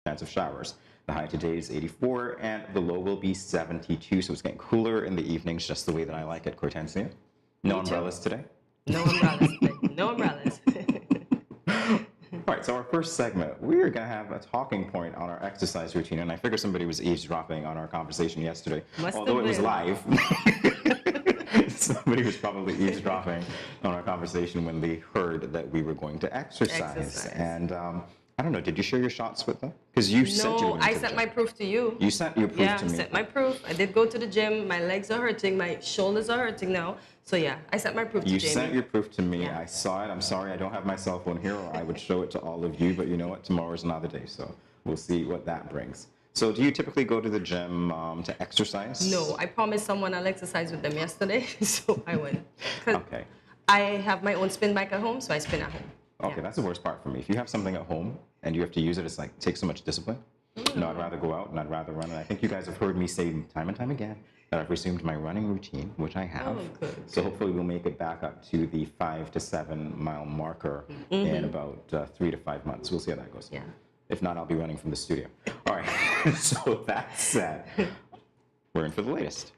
chance of showers. The high today is 84, and the low will be 72, so it's getting cooler in the evenings, just the way that I like it, Kortensia. No umbrellas today? No umbrellas today. No umbrellas. All right, so our first segment, we're going to have a talking point on our exercise routine, and I figure somebody was eavesdropping on our conversation yesterday. Although it was live, somebody was probably eavesdropping on our conversation when they heard that we were going to exercise. And I don't know, did you share your shots with them? Because you said you were going to I sent my proof to you. You sent your proof to me? Yeah, I sent my proof. I did go to the gym. My legs are hurting. My shoulders are hurting now. So yeah, I sent my proof to Jamie. You sent your proof to me. Yeah. I saw it. I'm sorry I don't have my cell phone here, or I would show it to all of you. But you know what? Tomorrow's another day, so we'll see what that brings. So do you typically go to the gym to exercise? No, I promised someone I'll exercise with them yesterday, so I went. Okay. I have my own spin bike at home, so I spin at home. Okay, that's the worst part for me. If you have something at home and you have to use it, it's like, it takes so much discipline. No, I'd rather go out and I'd rather run. And I think you guys have heard me say time and time again that I've resumed my running routine, which I have. So hopefully we'll make it back up to the 5 to 7 mile marker in about 3 to 5 months. We'll see how that goes. Yeah. If not, I'll be running from the studio. All right, so that said, we're in for the latest.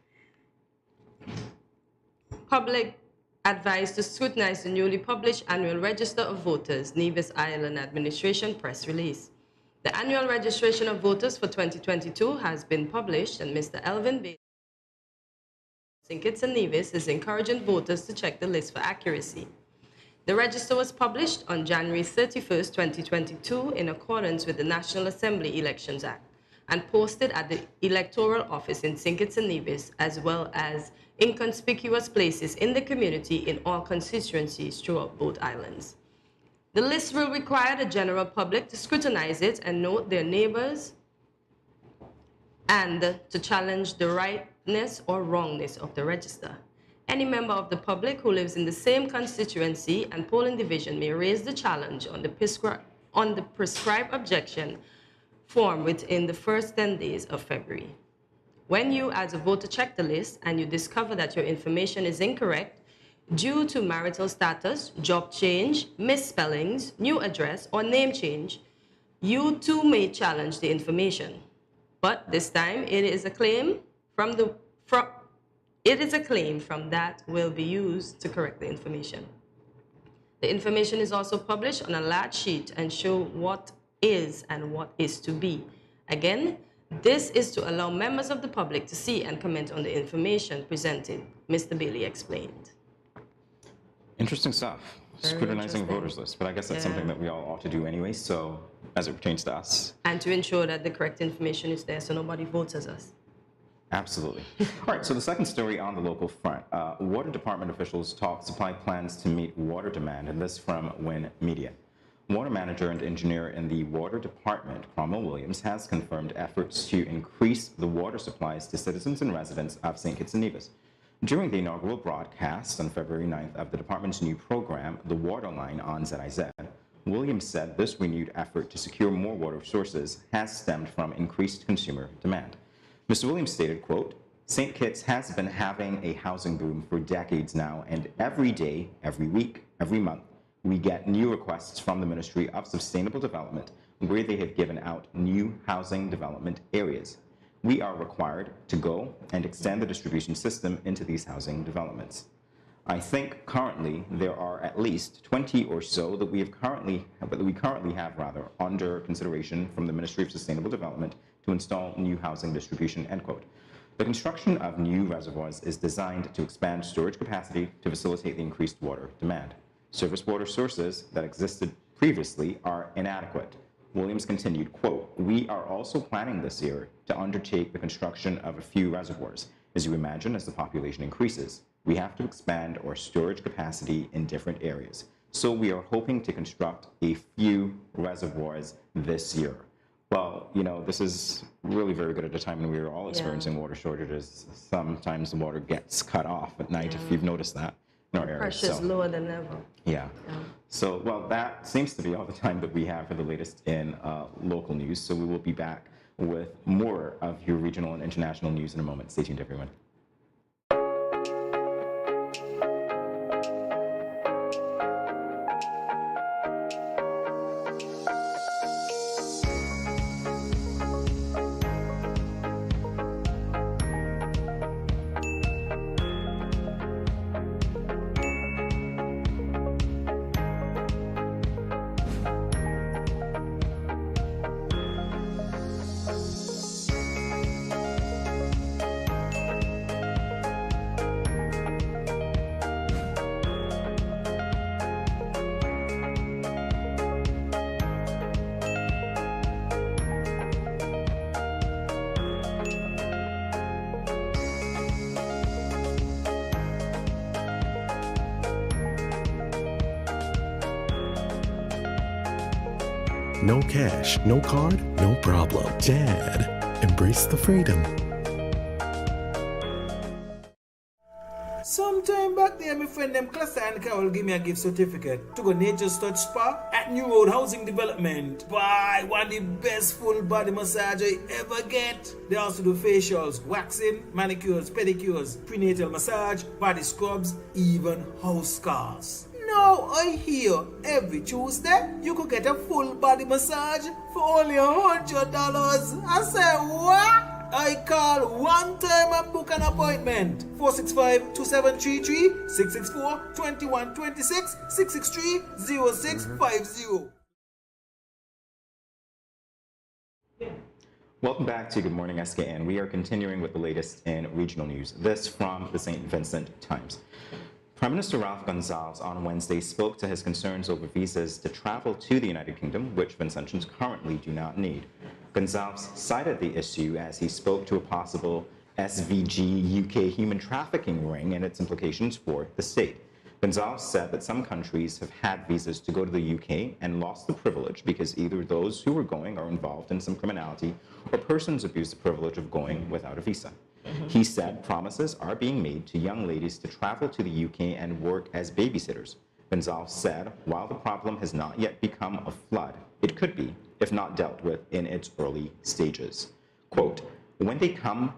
Public advised to scrutinize the newly published Annual Register of Voters, Nevis Island Administration press release. The Annual Registration of Voters for 2022 has been published, and Mr. Elvin Bailey, St. Kitts and Nevis, is encouraging voters to check the list for accuracy. The register was published on January 31st, 2022, in accordance with the National Assembly Elections Act, and posted at the Electoral Office in St. Kitts and Nevis, as well as inconspicuous places in the community in all constituencies throughout both islands. The list will require the general public to scrutinize it and note their neighbors and to challenge the rightness or wrongness of the register. Any member of the public who lives in the same constituency and polling division may raise the challenge on the prescribed objection form within the first 10 days of February. When you, as a voter, check the list and you discover that your information is incorrect due to marital status, job change, misspellings, new address, or name change, you too may challenge the information. But this time, it is a claim from that will be used to correct the information. The information is also published on a large sheet and show what is and what is to be. Again, this is to allow members of the public to see and comment on the information presented, Mr. Bailey explained. Interesting stuff. Scrutinizing voters list, but I guess that's something that we all ought to do anyway, so as it pertains to us. And to ensure that the correct information is there so nobody votes as us. Absolutely. All right, so the second story on the local front. Water department officials talk supply plans to meet water demand, and this from Win Media. Water manager and engineer in the water department, Cromwell Williams, has confirmed efforts to increase the water supplies to citizens and residents of St. Kitts and Nevis. During the inaugural broadcast on February 9th of the department's new program, The Water Line on ZIZ, Williams said this renewed effort to secure more water sources has stemmed from increased consumer demand. Mr. Williams stated, quote, St. Kitts has been having a housing boom for decades now, and every day, every week, every month, we get new requests from the Ministry of Sustainable Development where they have given out new housing development areas. We are required to go and extend the distribution system into these housing developments. I think currently there are at least 20 or so that we currently have under consideration from the Ministry of Sustainable Development to install new housing distribution, end quote. The construction of new reservoirs is designed to expand storage capacity to facilitate the increased water demand. Surface water sources that existed previously are inadequate. Williams continued, quote, we are also planning this year to undertake the construction of a few reservoirs. As you imagine, as the population increases, we have to expand our storage capacity in different areas. So we are hoping to construct a few reservoirs this year. Well, you know, this is really very good at a time when we are all experiencing water shortages. Sometimes the water gets cut off at night, if you've noticed that. Pressure is lower than ever. Yeah. So, well, that seems to be all the time that we have for the latest in local news. So we will be back with more of your regional and international news in a moment. Stay tuned, everyone. No cash, no card, no problem. Dad, embrace the freedom. Sometime back there, my friend them Cluster and Carol give me a gift certificate to go Nature's Touch Spa at New Road Housing Development. Boy, one of the best full body massage I ever get. They also do facials, waxing, manicures, pedicures, prenatal massage, body scrubs, even house scars. Now I hear every Tuesday you could get a full body massage for only $100. I say what? I call one time and book an appointment. 465-2733, 664-2126, 663-0650. Welcome back to Good Morning SKN. We are continuing with the latest in regional news. This from the St. Vincent Times. Prime Minister Ralph Gonsalves on Wednesday spoke to his concerns over visas to travel to the United Kingdom, which Vincentians currently do not need. Gonsalves cited the issue as he spoke to a possible SVG UK human trafficking ring and its implications for the state. Gonsalves said that some countries have had visas to go to the UK and lost the privilege because either those who were going are involved in some criminality or persons abuse the privilege of going without a visa. He said promises are being made to young ladies to travel to the UK and work as babysitters. Gonsalves said while the problem has not yet become a flood, it could be, if not dealt with in its early stages. Quote, when they come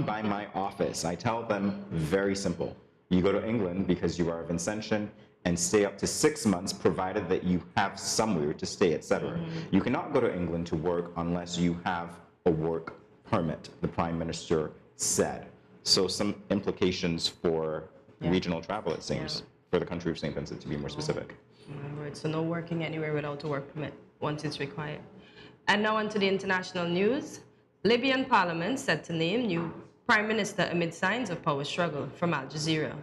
by my office, I tell them very simple. You go to England because you are a Vincentian and stay up to 6 months provided that you have somewhere to stay, etc. You cannot go to England to work unless you have a work permit, the Prime Minister said. So some implications for regional travel, it seems, for the country of St. Vincent, to be more specific. So no working anywhere without a work permit once it's required. And now on to the international news. Libyan parliament set to name new prime minister amid signs of power struggle, from Al Jazeera.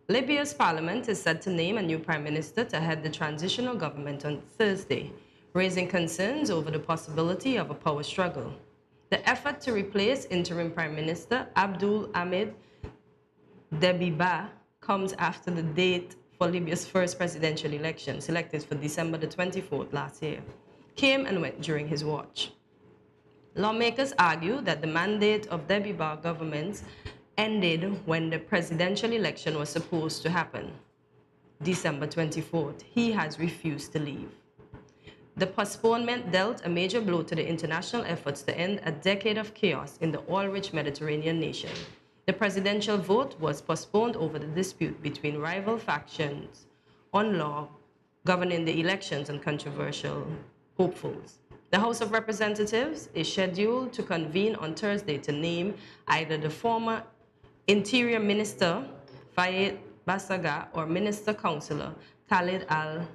Libya's parliament is set to name a new prime minister to head the transitional government on Thursday, raising concerns over the possibility of a power struggle. The effort to replace interim prime minister Abdul Hamid Dbeibah comes after the date for Libya's first presidential election, selected for December the 24th last year, came and went during his watch. Lawmakers argue that the mandate of Dbeibah government ended when the presidential election was supposed to happen, December 24th. He has refused to leave. The postponement dealt a major blow to the international efforts to end a decade of chaos in the oil-rich Mediterranean nation. The presidential vote was postponed over the dispute between rival factions on law governing the elections and controversial hopefuls. The House of Representatives is scheduled to convene on Thursday to name either the former Interior Minister Fayed Basaga or Minister Councillor Khalid Al-Beibas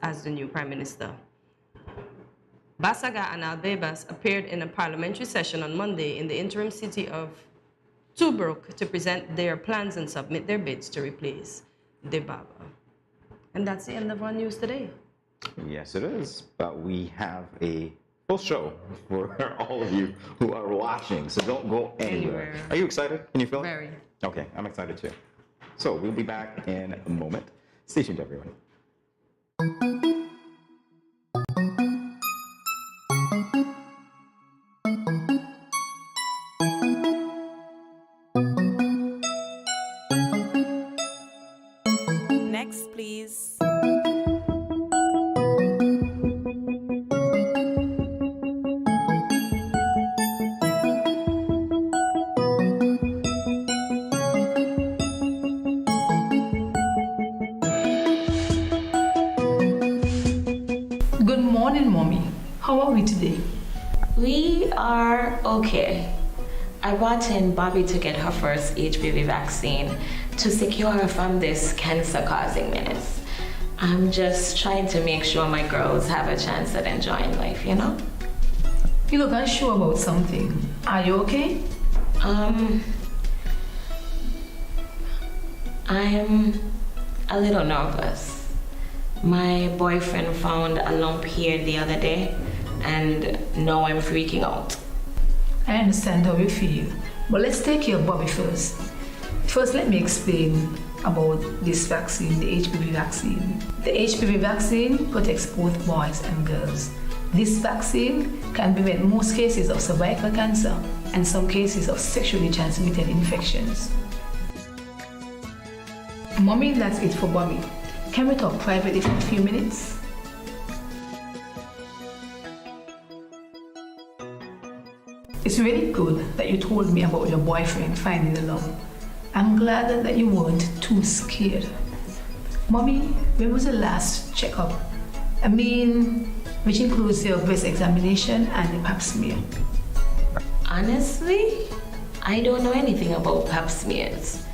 as the new Prime Minister. Basaga and Al-Beibas appeared in a parliamentary session on Monday in the interim city of Tobruk to present their plans and submit their bids to replace Dbeibah. And that's the end of our news today. Yes, it is. But we have a full show for all of you who are watching, so don't go anywhere. Are you excited? Can you feel it? Very. Okay, I'm excited too. So we'll be back in a moment. Stay tuned, everyone. Next, please. Good morning, Mommy. How are we today? We are okay. I brought in Bobby to get her first HPV vaccine to secure her from this cancer-causing menace. I'm just trying to make sure my girls have a chance at enjoying life, you know? You look unsure about something. Are you okay? I'm a little nervous. My boyfriend found a lump here the other day, and now I'm freaking out. I understand how you feel, but let's take care of Bobby first. First, let me explain about this vaccine, the HPV vaccine. The HPV vaccine protects both boys and girls. This vaccine can prevent most cases of cervical cancer and some cases of sexually transmitted infections. Mommy, that's it for Bobby. Can we talk privately for a few minutes? It's really good that you told me about your boyfriend finding the love. I'm glad that you weren't too scared. Mommy, when was the last checkup? I mean, which includes your breast examination and the pap smear. Honestly, I don't know anything about pap smears.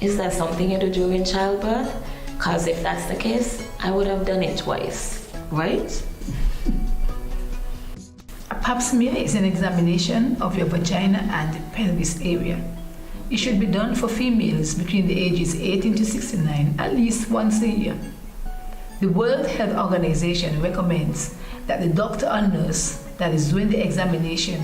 Is that something you do during childbirth? Because if that's the case, I would have done it twice, right? A pap smear is an examination of your vagina and the pelvis area. It should be done for females between the ages 18 to 69 at least once a year. The World Health Organization recommends that the doctor or nurse that is doing the examination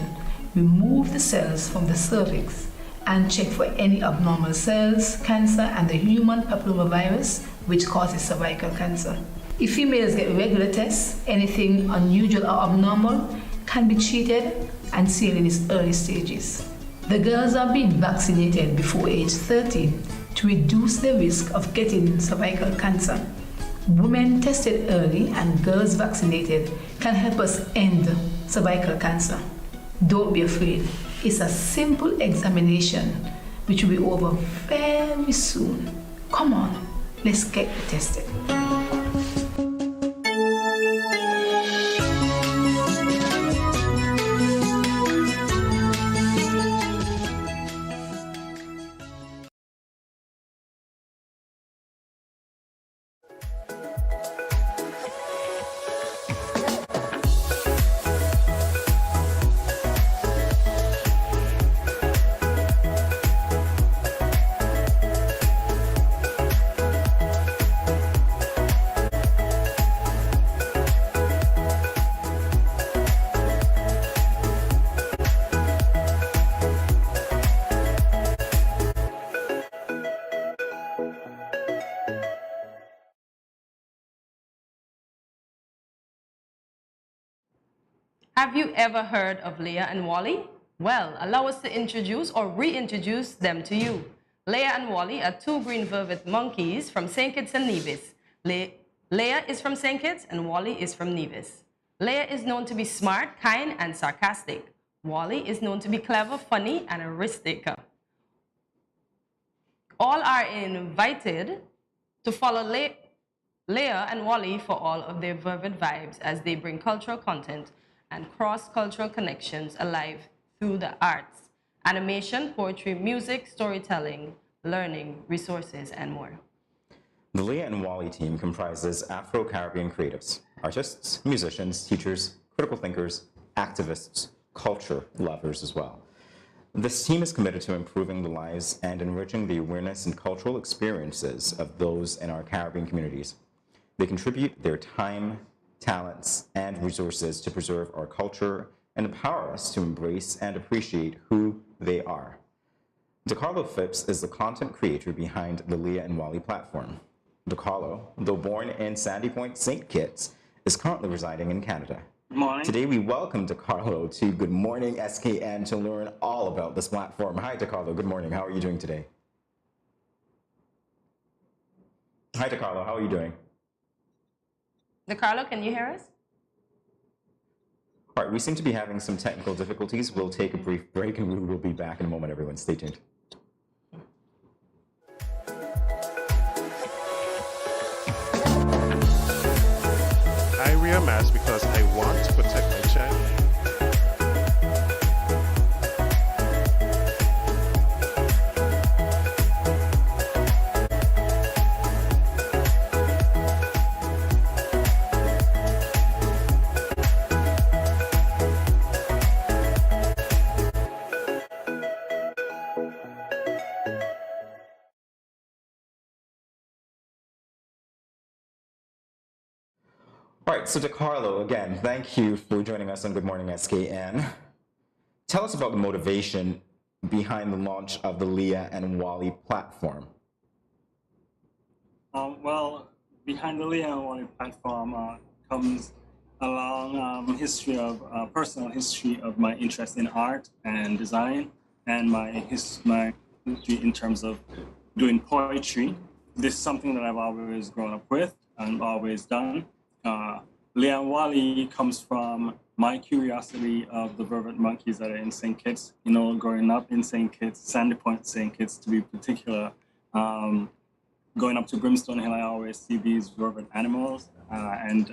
remove the cells from the cervix and check for any abnormal cells, cancer, and the human papillomavirus, which causes cervical cancer. If females get regular tests, anything unusual or abnormal can be treated and seen in its early stages. The girls are being vaccinated before age 13 to reduce the risk of getting cervical cancer. Women tested early and girls vaccinated can help us end cervical cancer. Don't be afraid. It's a simple examination which will be over very soon. Come on, let's get tested. Have you ever heard of Leah and Wally? Well, allow us to introduce or reintroduce them to you. Leah and Wally are two green velvet monkeys from St. Kitts and Nevis. Leah is from St. Kitts and Wally is from Nevis. Leah is known to be smart, kind, and sarcastic. Wally is known to be clever, funny, and a risk taker. All are invited to follow Leah and Wally for all of their fervent vibes as they bring cultural content and cross-cultural connections alive through the arts, animation, poetry, music, storytelling, learning, resources, and more. The Leah and Wally team comprises Afro-Caribbean creatives, artists, musicians, teachers, critical thinkers, activists, culture lovers as well. This team is committed to improving the lives and enriching the awareness and cultural experiences of those in our Caribbean communities. They contribute their time, talents, and resources to preserve our culture and empower us to embrace and appreciate who they are. DeCarlo Phipps is the content creator behind the Leah and Wally platform. DeCarlo, though born in Sandy Point, St. Kitts, is currently residing in Canada. Good morning. Today we welcome DeCarlo to Good Morning SKN to learn all about this platform. Hi DeCarlo, good morning. How are you doing today? Hi DeCarlo, how are you doing? DeCarlo, can you hear us? All right, we seem to be having some technical difficulties. We'll take a brief break and we will be back in a moment, everyone. Stay tuned. I wear a mask because I want to protect my child. All right, so DeCarlo, again, thank you for joining us on Good Morning SKN. Tell us about the motivation behind the launch of the Leah and Wally platform. Well, behind the Leah and Wally platform comes a long personal history of my interest in art and design, and my history in terms of doing poetry. This is something that I've always grown up with and always done. Leah and Wally comes from my curiosity of the vervet monkeys that are in St. Kitts. You know, growing up in St. Kitts, Sandy Point, St. Kitts to be particular. Going up to Brimstone Hill, I always see these vervet animals, and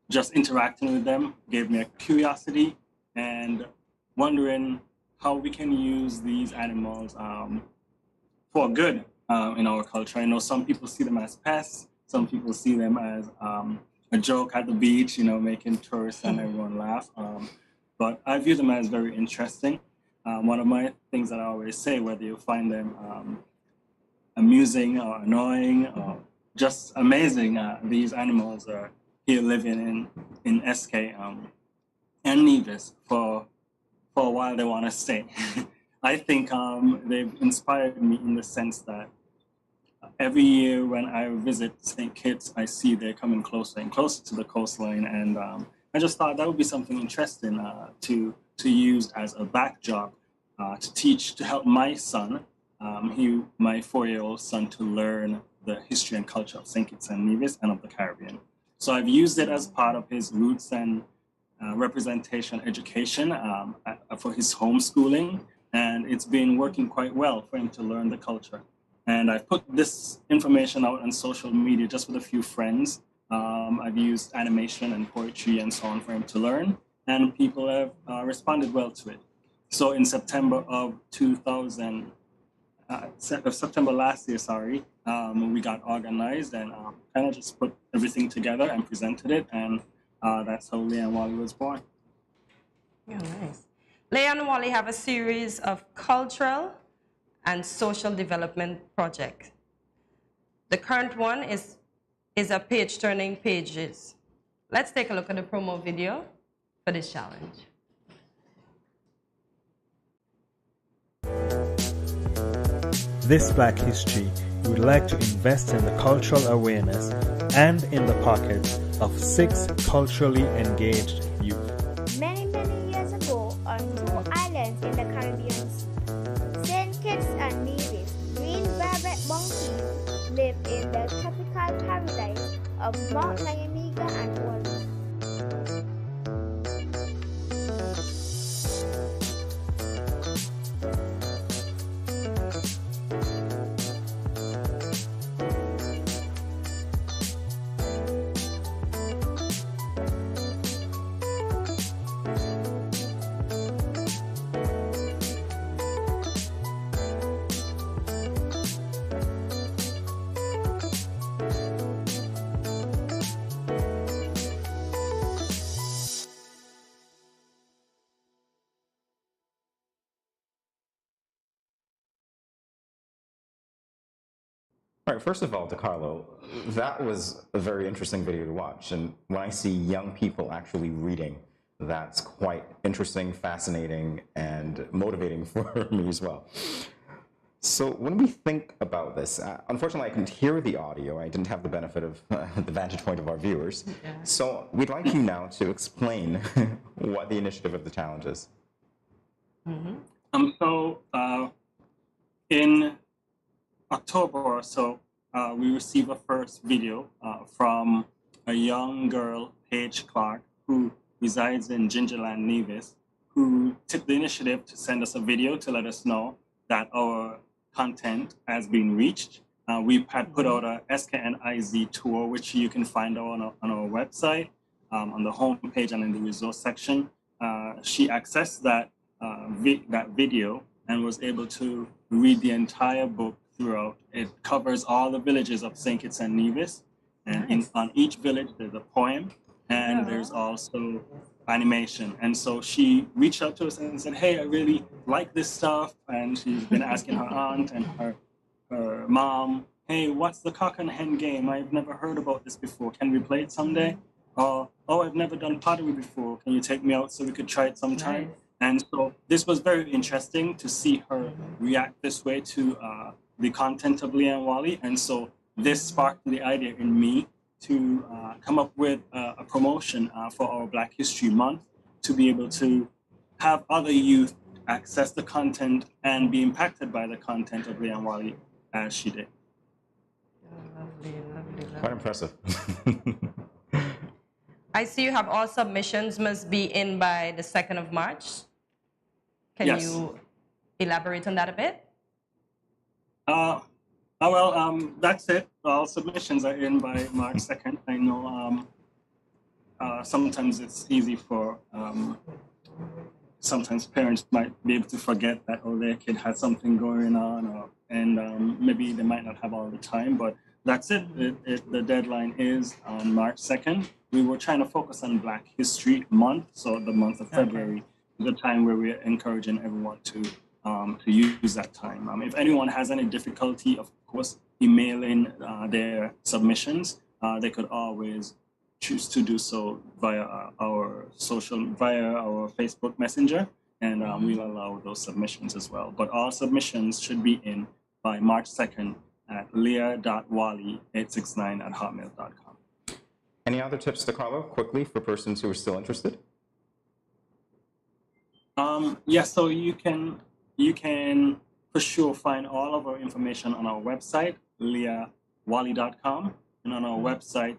just interacting with them gave me a curiosity and wondering how we can use these animals for good in our culture. I know some people see them as pests, some people see them as a joke at the beach, you know, making tourists and everyone laugh. But I view them as very interesting. One of my things that I always say, whether you find them amusing or annoying or just amazing, these animals are here living in SK and Nevis for a while they want to stay. I think they've inspired me in the sense that every year when I visit St. Kitts, I see they're coming closer and closer to the coastline, and I just thought that would be something interesting to use as a backdrop to help my son, my 4-year-old son, to learn the history and culture of St. Kitts and Nevis and of the Caribbean. So I've used it as part of his roots and representation education for his homeschooling, and it's been working quite well for him to learn the culture. And I've put this information out on social media just with a few friends. I've used animation and poetry and so on for him to learn, and people have responded well to it. So in September of September last year, we got organized and kind of just put everything together and presented it, and that's how Leah and Wally was born. Yeah, nice. Leah and Wally have a series of cultural and social development projects. The current one is a page turning pages. Let's take a look at the promo video for this challenge. This Black History, we would like to invest in the cultural awareness and in the pockets of 6 culturally engaged youth. Many years ago, on 2 islands in the Caribbean, St. Kitts and Nevis, green vervet monkeys live in the tropical paradise of Mount Nyamega and Wallis. All right, first of all, DeCarlo, that was a very interesting video to watch. And when I see young people actually reading, that's quite interesting, fascinating, and motivating for me as well. So when we think about this, unfortunately I couldn't hear the audio. I didn't have the benefit of the vantage point of our viewers. Yeah. So we'd like you now to explain what the initiative of the challenge is. Mm-hmm. In October or so, we received a first video from a young girl, Paige Clark, who resides in Gingerland, Nevis, who took the initiative to send us a video to let us know that our content has been reached. We had put out a SKNIZ tour, which you can find on our website, on the home page and in the resource section. She accessed that video and was able to read the entire book throughout. It covers all the villages of St. Kitts and Nevis, and on each village there's a poem, and there's also animation. And so she reached out to us and said, hey, I really like this stuff, and she's been asking her aunt and her mom, hey, what's the cock and hen game? I've never heard about this before. Can we play it someday? Oh, I've never done pottery before. Can you take me out so we could try it sometime? Nice. And so this was very interesting to see her react this way to the content of Leah and Wally. And so this sparked the idea in me to come up with a promotion for our Black History Month to be able to have other youth access the content and be impacted by the content of Leanne Wally as she did. Quite impressive. I see you have all submissions must be in by the 2nd of March. Can Yes. you elaborate on that a bit? That's it. All submissions are in by March 2nd. I know sometimes it's easy for, sometimes parents might be able to forget that, oh, their kid has something going on, and maybe they might not have all the time, but that's it. The deadline is on March 2nd. We were trying to focus on Black History Month, so the month of February, the time where we're encouraging everyone to use that time. If anyone has any difficulty, of course, emailing their submissions, they could always choose to do so via our Facebook Messenger, and we'll allow those submissions as well. But all submissions should be in by March 2nd at leah.wally869@hotmail.com. Any other tips to follow quickly for persons who are still interested? Yes, so you can for sure find all of our information on our website, leahwally.com, and on our website,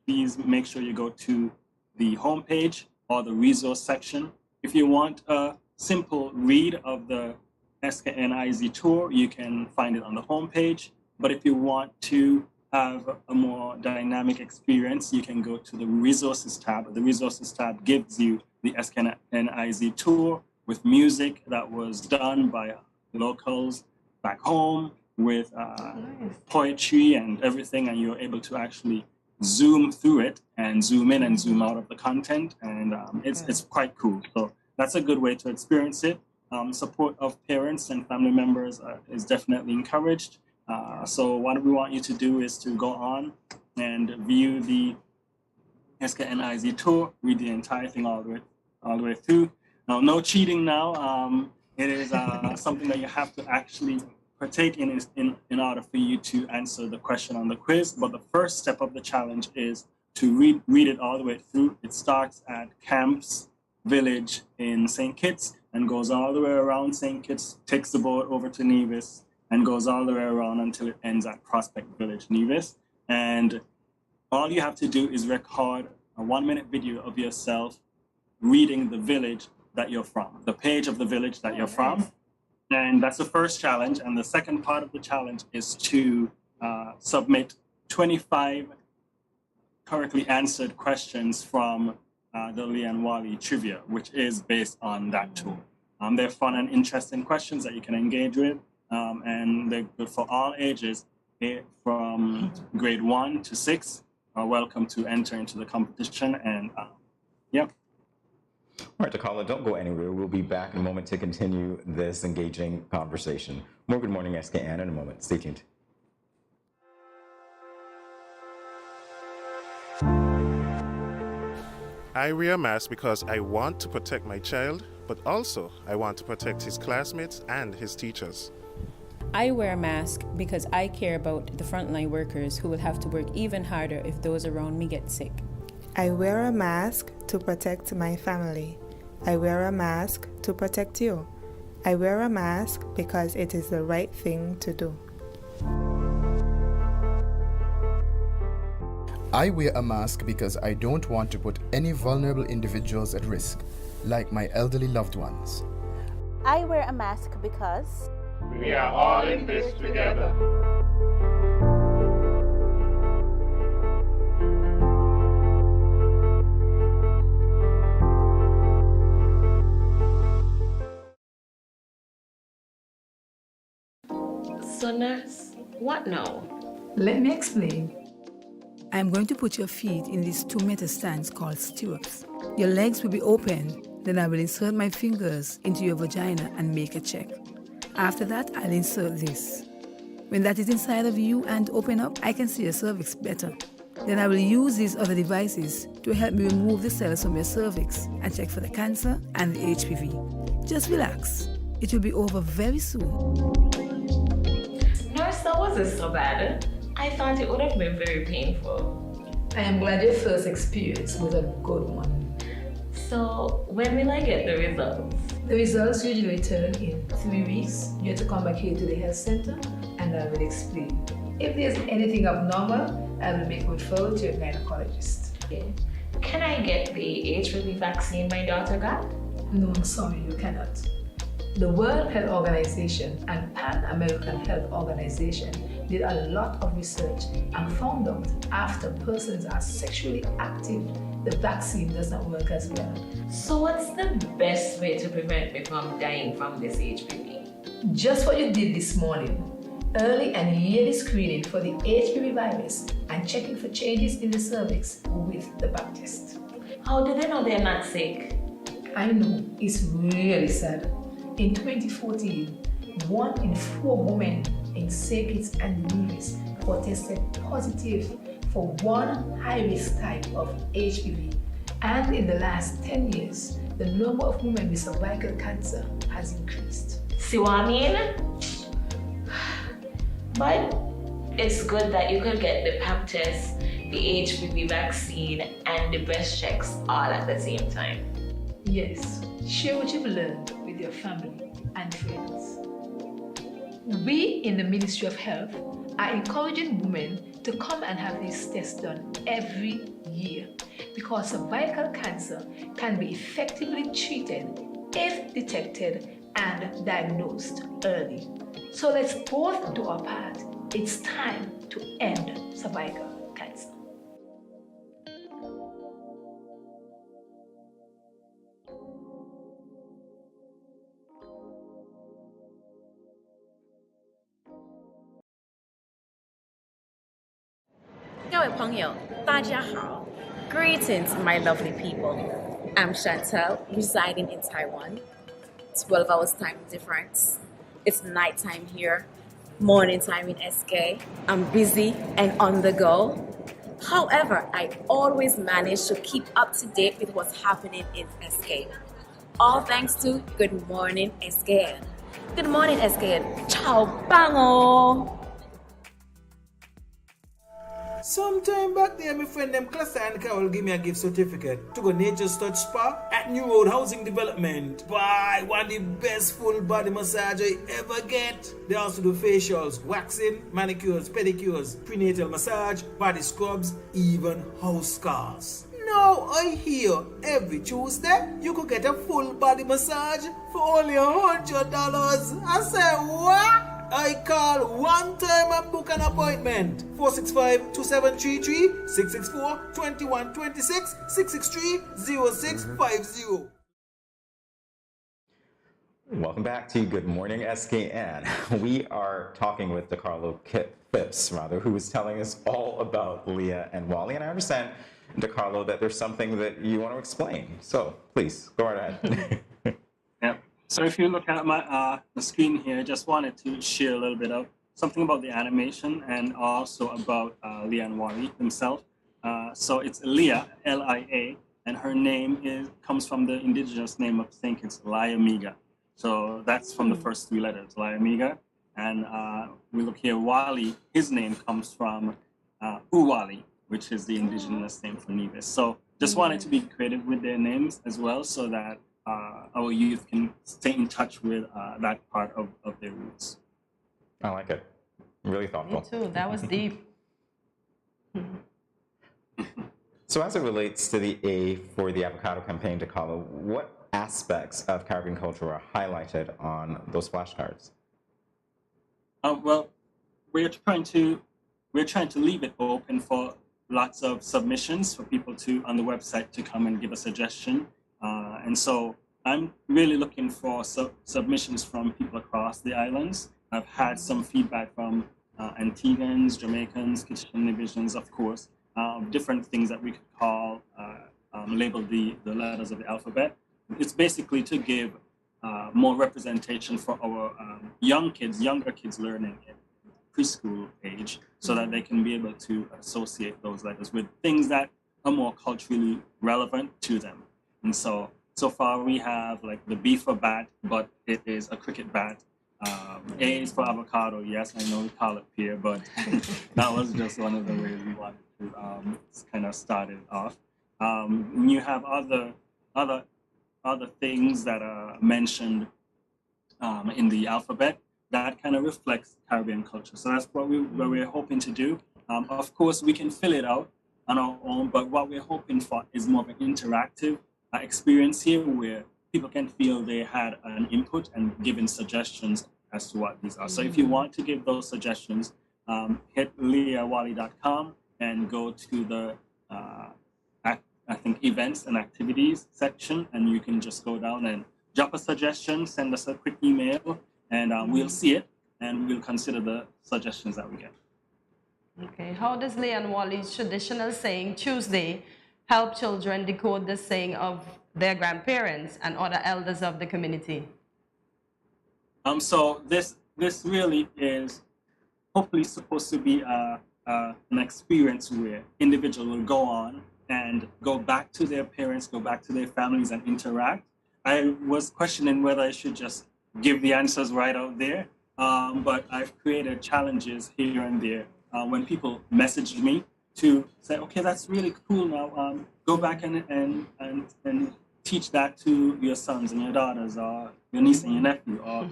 please make sure you go to the homepage or the resource section. If you want a simple read of the SKNIZ tour, you can find it on the homepage. But if you want to have a more dynamic experience, you can go to the resources tab. The resources tab gives you the SKNIZ tour with music that was done by locals back home, with poetry and everything, and you're able to actually zoom through it and zoom in and zoom out of the content, and it's quite cool. So that's a good way to experience it. Support of parents and family members is definitely encouraged. So what we want you to do is to go on and view the SKNIZ tour, read the entire thing all the way through. Now, no cheating now. It is something that you have to actually partake in order for you to answer the question on the quiz. But the first step of the challenge is to read it all the way through. It starts at Camps Village in St. Kitts and goes all the way around St. Kitts, takes the boat over to Nevis, and goes all the way around until it ends at Prospect Village, Nevis. And all you have to do is record a 1-minute video of yourself reading the village that you're from, the page of the village that you're from. And that's the first challenge. And the second part of the challenge is to submit 25 correctly answered questions from the Leanne Wally trivia, which is based on that tool. They're fun and interesting questions that you can engage with. And they're good for all ages, from grade 1 to 6 are welcome to enter into the competition. And yeah. All right, Takala, don't go anywhere. We'll be back in a moment to continue this engaging conversation. More Good Morning SKN in a moment. Stay tuned. I wear a mask because I want to protect my child, but also I want to protect his classmates and his teachers. I wear a mask because I care about the frontline workers who will have to work even harder if those around me get sick. I wear a mask to protect my family. I wear a mask to protect you. I wear a mask because it is the right thing to do. I wear a mask because I don't want to put any vulnerable individuals at risk, like my elderly loved ones. I wear a mask because we are all in this together. So nurse, what now? Let me explain. I'm going to put your feet in these 2-meter stands called stirrups. Your legs will be open, then I will insert my fingers into your vagina and make a check. After that, I'll insert this. When that is inside of you and open up, I can see your cervix better. Then I will use these other devices to help me remove the cells from your cervix and check for the cancer and the HPV. Just relax. It will be over very soon. Nurse, that wasn't so bad. I thought it would have been very painful. I am glad your first experience was a good one. So, when will I get the results? The results usually return in 3 weeks. You have to come back here to the health center and I will explain. If there's anything abnormal, I will make a referral to your gynecologist. Okay. Can I get the HPV vaccine my daughter got? No, I'm sorry, you cannot. The World Health Organization and Pan American Health Organization did a lot of research and found out after persons are sexually active, the vaccine does not work as well. So what's the best way to prevent me from dying from this HPV? Just what you did this morning. Early and yearly screening for the HPV virus and checking for changes in the cervix with the pap test. How do they know they're not sick? I know, it's really sad. In 2014, 1 in 4 women in St. Kitts and Nevis were tested positive for one high-risk type of HPV. And in the last 10 years, the number of women with cervical cancer has increased. See what I mean? But it's good that you could get the pap test, the HPV vaccine, and the breast checks all at the same time. Yes, share what you've learned with your family and friends. We in the Ministry of Health are encouraging women to come and have these tests done every year because cervical cancer can be effectively treated if detected and diagnosed early. So let's both do our part. It's time to end cervical cancer. Greetings, my lovely people. I'm Chantel, residing in Taiwan. 12 hours time difference. It's nighttime here, morning time in SK. I'm busy and on the go. However, I always manage to keep up to date with what's happening in SK. All thanks to Good Morning SKN. Good morning SKN. Ciao, bango! Sometime back there, my friend them Cluster and Carol give me a gift certificate to go Nature's Touch Spa at New Road Housing Development. Buy one of the best full body massage I ever get. They also do facials, waxing, manicures, pedicures, prenatal massage, body scrubs, even house scars. Now I hear every Tuesday you could get a full body massage for only $100. I say what? I call one time and book an appointment. 465-2733, 664-2126, 663-0650. Welcome back to Good Morning SKN. We are talking with DeCarlo Phipps, who is telling us all about Leah and Wally. And I understand, DeCarlo, that there's something that you want to explain. So please, go right ahead. Yep. So if you look at my the screen here, just wanted to share a little bit of something about the animation and also about Leah and Wally himself. So it's Leah, L-I-A, and her name comes from the indigenous name of St. Kitts, Liamiga. So that's from the first 3 letters, Liamiga. And we look here, Wally, his name comes from Uwali, which is the indigenous name for Nevis. So just wanted to be creative with their names as well so that our youth can stay in touch with that part of their roots. I like it. Really thoughtful. Me too. That was deep. So as it relates to the A for the avocado campaign, DeCarlo, what aspects of Caribbean culture are highlighted on those flashcards? Well, we're trying to leave it open for lots of submissions for people on the website to come and give a suggestion. And so I'm really looking for submissions from people across the islands. I've had some feedback from Antiguans, Jamaicans, Kitchen divisions, of course, different things that we could call, label the letters of the alphabet. It's basically to give more representation for our younger kids learning in preschool age so that they can be able to associate those letters with things that are more culturally relevant to them. And so far we have like the B for bat, but it is a cricket bat. A is for avocado. Yes, I know we call it pear, but that was just one of the ways we wanted to kind of start it off. You have other things that are mentioned in the alphabet that kind of reflects Caribbean culture. So that's what we're hoping to do. Of course, we can fill it out on our own, but what we're hoping for is more of an interactive experience here where people can feel they had an input and given suggestions as to what these are. So if you want to give those suggestions, hit leahwally.com and go to the I think events and activities section, and you can just go down and drop a suggestion, send us a quick email, and we'll see it and we'll consider the suggestions that we get. Okay, how does Leah and Wally's traditional saying Tuesday help children decode the saying of their grandparents and other elders of the community? So this really is hopefully supposed to be an experience where individuals will go on and go back to their parents, go back to their families and interact. I was questioning whether I should just give the answers right out there, but I've created challenges here and there when people messaged me to say, okay, that's really cool now, go back and teach that to your sons and your daughters or your niece and your nephew, or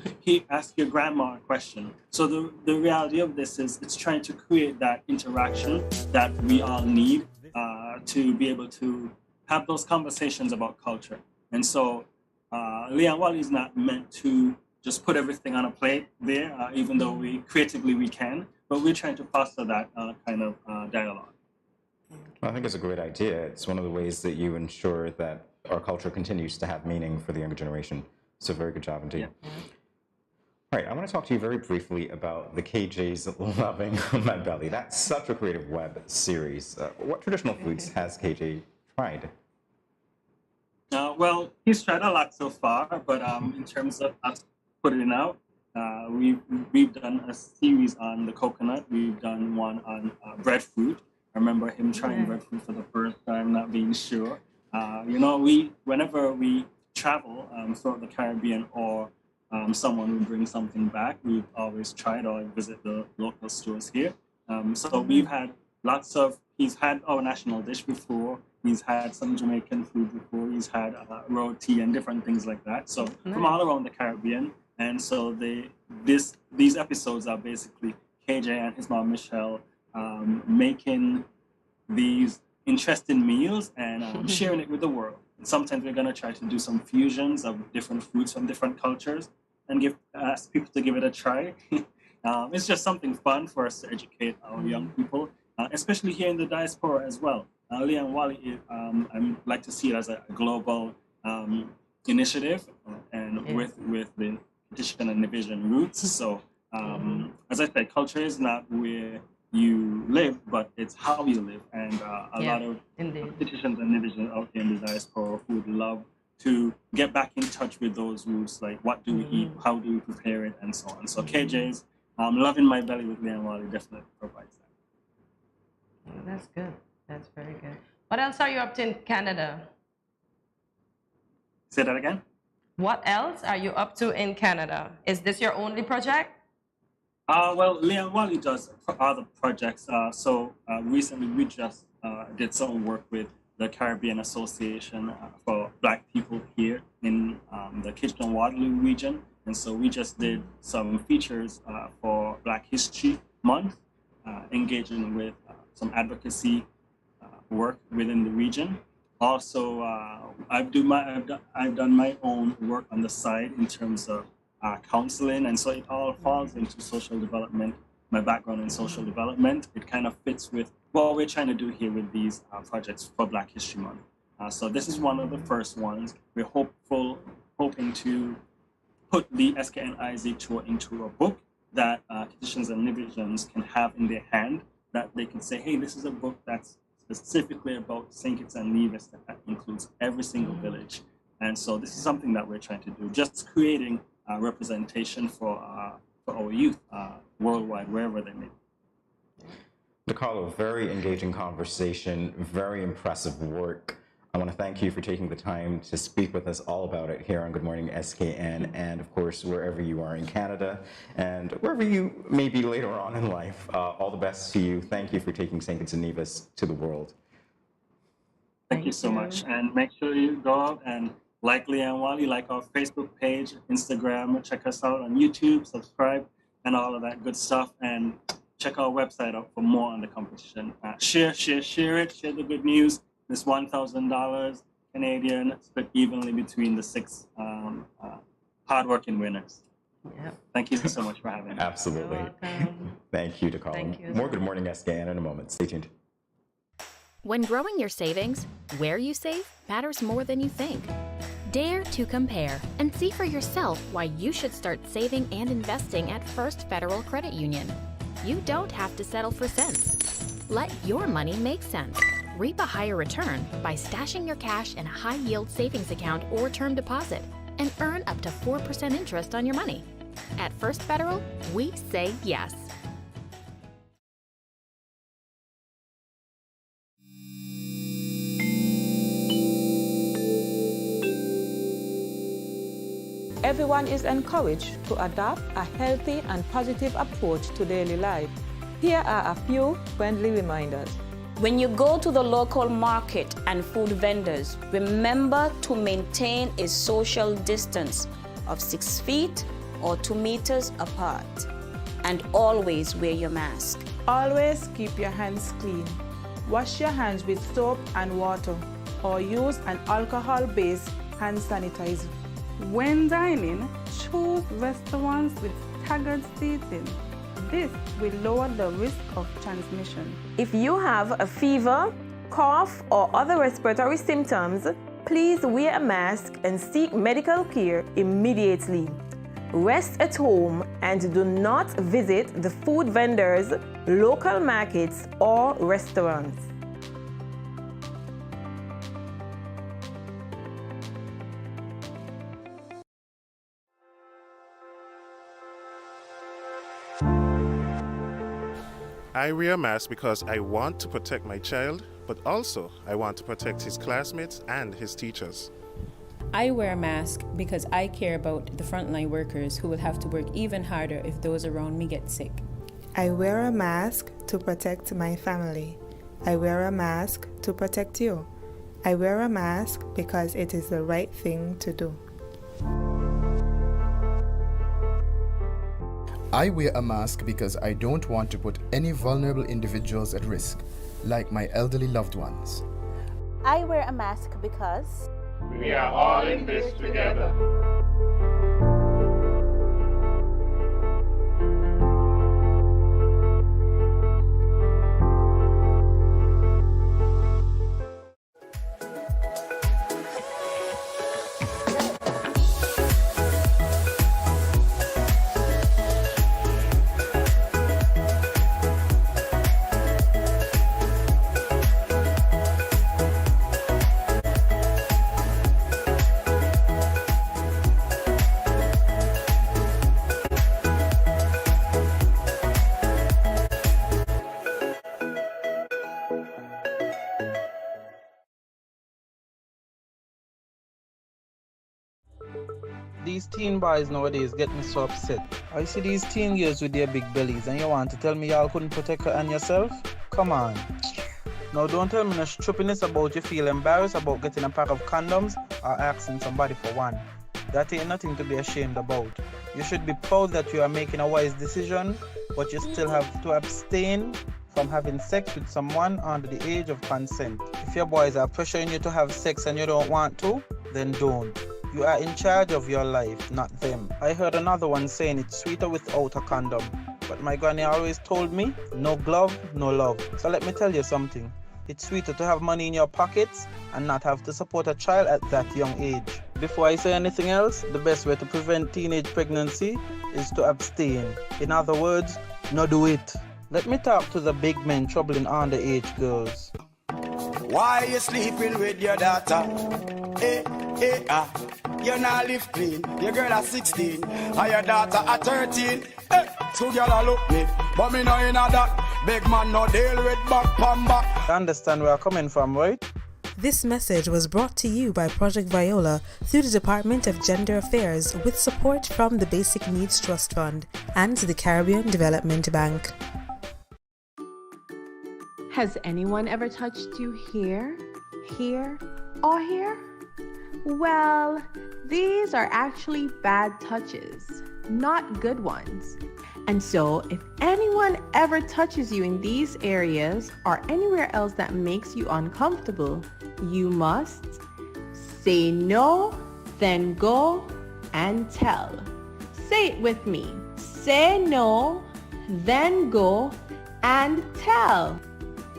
ask your grandma a question. So the reality of this is it's trying to create that interaction that we all need to be able to have those conversations about culture. And so Leah and Wally is not meant to just put everything on a plate there, even though we creatively we can, but we're trying to foster that kind of dialogue. I think it's a great idea. It's one of the ways that you ensure that our culture continues to have meaning for the younger generation. So very good job indeed. Yeah. All right, I want to talk to you very briefly about the KJ's Loving My Belly. That's such a creative web series. What traditional foods has KJ tried? Well, he's tried a lot so far, but in terms of us putting it out, we've done a series on the coconut. We've done one on breadfruit. I remember him trying breadfruit for the first time, not being sure. Whenever we travel throughout the Caribbean or someone will bring something back, we've always tried or visit the local stores here. So we've had he's had our national dish before, he's had some Jamaican food before, he's had roti and different things like that. So from all around the Caribbean. And so these episodes are basically KJ and his mom Michelle making these interesting meals and sharing it with the world. Sometimes we're going to try to do some fusions of different foods from different cultures and ask people to give it a try. It's just something fun for us to educate our young people, especially here in the diaspora as well. Leah and Wally, I like to see it as a global initiative and with the petition and division roots. So as I said, culture is not where you live, but it's how you live. And a lot of petitions and divisions out here in the diaspora who would love to get back in touch with those roots, like what do we eat, how do we prepare it, and so on. So KJ's Loving My Belly with Leah and Wally definitely provides that. That's good. That's very good. What else are you up to in Canada? Say that again? What else are you up to in Canada? Is this your only project? Well, Leah and Wally does other projects. So recently we just did some work with the Caribbean Association for Black people here in the Kitchener-Waterloo region. And so we just did some features for Black History Month, engaging with some advocacy work within the region. Also, I've done my own work on the side in terms of counseling, and so it all falls into social development. My background in social development, it kind of fits with what we're trying to do here with these projects for Black History Month. So this is one of the first ones. We're hoping to put the SKNIZ tour into a book that petitions and divisions can have in their hand, that they can say, hey, this is a book that's specifically about St. Kitts and Nevis that includes every single village. And so this is something that we're trying to do, just creating representation for our youth worldwide, wherever they may be. DeCarlo, very engaging conversation, very impressive work. I want to thank you for taking the time to speak with us all about it here on Good Morning SKN, and of course, wherever you are in Canada and wherever you may be later on in life. All the best to you. Thank you for taking St. Kitts and Nevis to the world. Thank you so much. And make sure you go out and like Leanne Wally, like our Facebook page, Instagram, check us out on YouTube, subscribe, and all of that good stuff. And check our website out for more on the competition. Share it, share the good news. This $1,000 Canadian split evenly between the 6 hardworking winners. Yeah. Thank you so much for having me. Absolutely. Thank you to Colin. Thank you. More Good Morning SKN in a moment. Stay tuned. When growing your savings, where you save matters more than you think. Dare to compare and see for yourself why you should start saving and investing at First Federal Credit Union. You don't have to settle for cents. Let your money make sense. Reap a higher return by stashing your cash in a high-yield savings account or term deposit and earn up to 4% interest on your money. At First Federal, we say yes. Everyone is encouraged to adopt a healthy and positive approach to daily life. Here are a few friendly reminders. When you go to the local market and food vendors, remember to maintain a social distance of 6 feet or 2 meters apart. And always wear your mask. Always keep your hands clean. Wash your hands with soap and water or use an alcohol-based hand sanitizer. When dining, choose restaurants with staggered seating. This will lower the risk of transmission. If you have a fever, cough, or other respiratory symptoms, please wear a mask and seek medical care immediately. Rest at home and do not visit the food vendors, local markets, or restaurants. I wear a mask because I want to protect my child, but also I want to protect his classmates and his teachers. I wear a mask because I care about the frontline workers who will have to work even harder if those around me get sick. I wear a mask to protect my family. I wear a mask to protect you. I wear a mask because it is the right thing to do. I wear a mask because I don't want to put any vulnerable individuals at risk, like my elderly loved ones. I wear a mask because we are all in this together. These teen boys nowadays get me so upset. I see these teen girls with their big bellies and you want to tell me y'all couldn't protect her and yourself? Come on. Now don't tell me no stupidness about you feel embarrassed about getting a pack of condoms or asking somebody for one. That ain't nothing to be ashamed about. You should be proud that you are making a wise decision, but you still have to abstain from having sex with someone under the age of consent. If your boys are pressuring you to have sex and you don't want to, then don't. You are in charge of your life, not them. I heard another one saying it's sweeter without a condom. But my granny always told me, no glove, no love. So let me tell you something. It's sweeter to have money in your pockets and not have to support a child at that young age. Before I say anything else, the best way to prevent teenage pregnancy is to abstain. In other words, no do it. Let me talk to the big men troubling underage girls. Why you sleeping with your daughter? You not live clean. Your girl at 16 and your daughter at 13. So girl a look me, but me no in that. Big man no deal with back pamba. You understand where I'm coming from, right? This message was brought to you by Project Viola through the Department of Gender Affairs with support from the Basic Needs Trust Fund and the Caribbean Development Bank. Has anyone ever touched you here, here, or here? Well, these are actually bad touches, not good ones. And so, if anyone ever touches you in these areas or anywhere else that makes you uncomfortable, you must say no, then go and tell. Say it with me. Say no, then go and tell.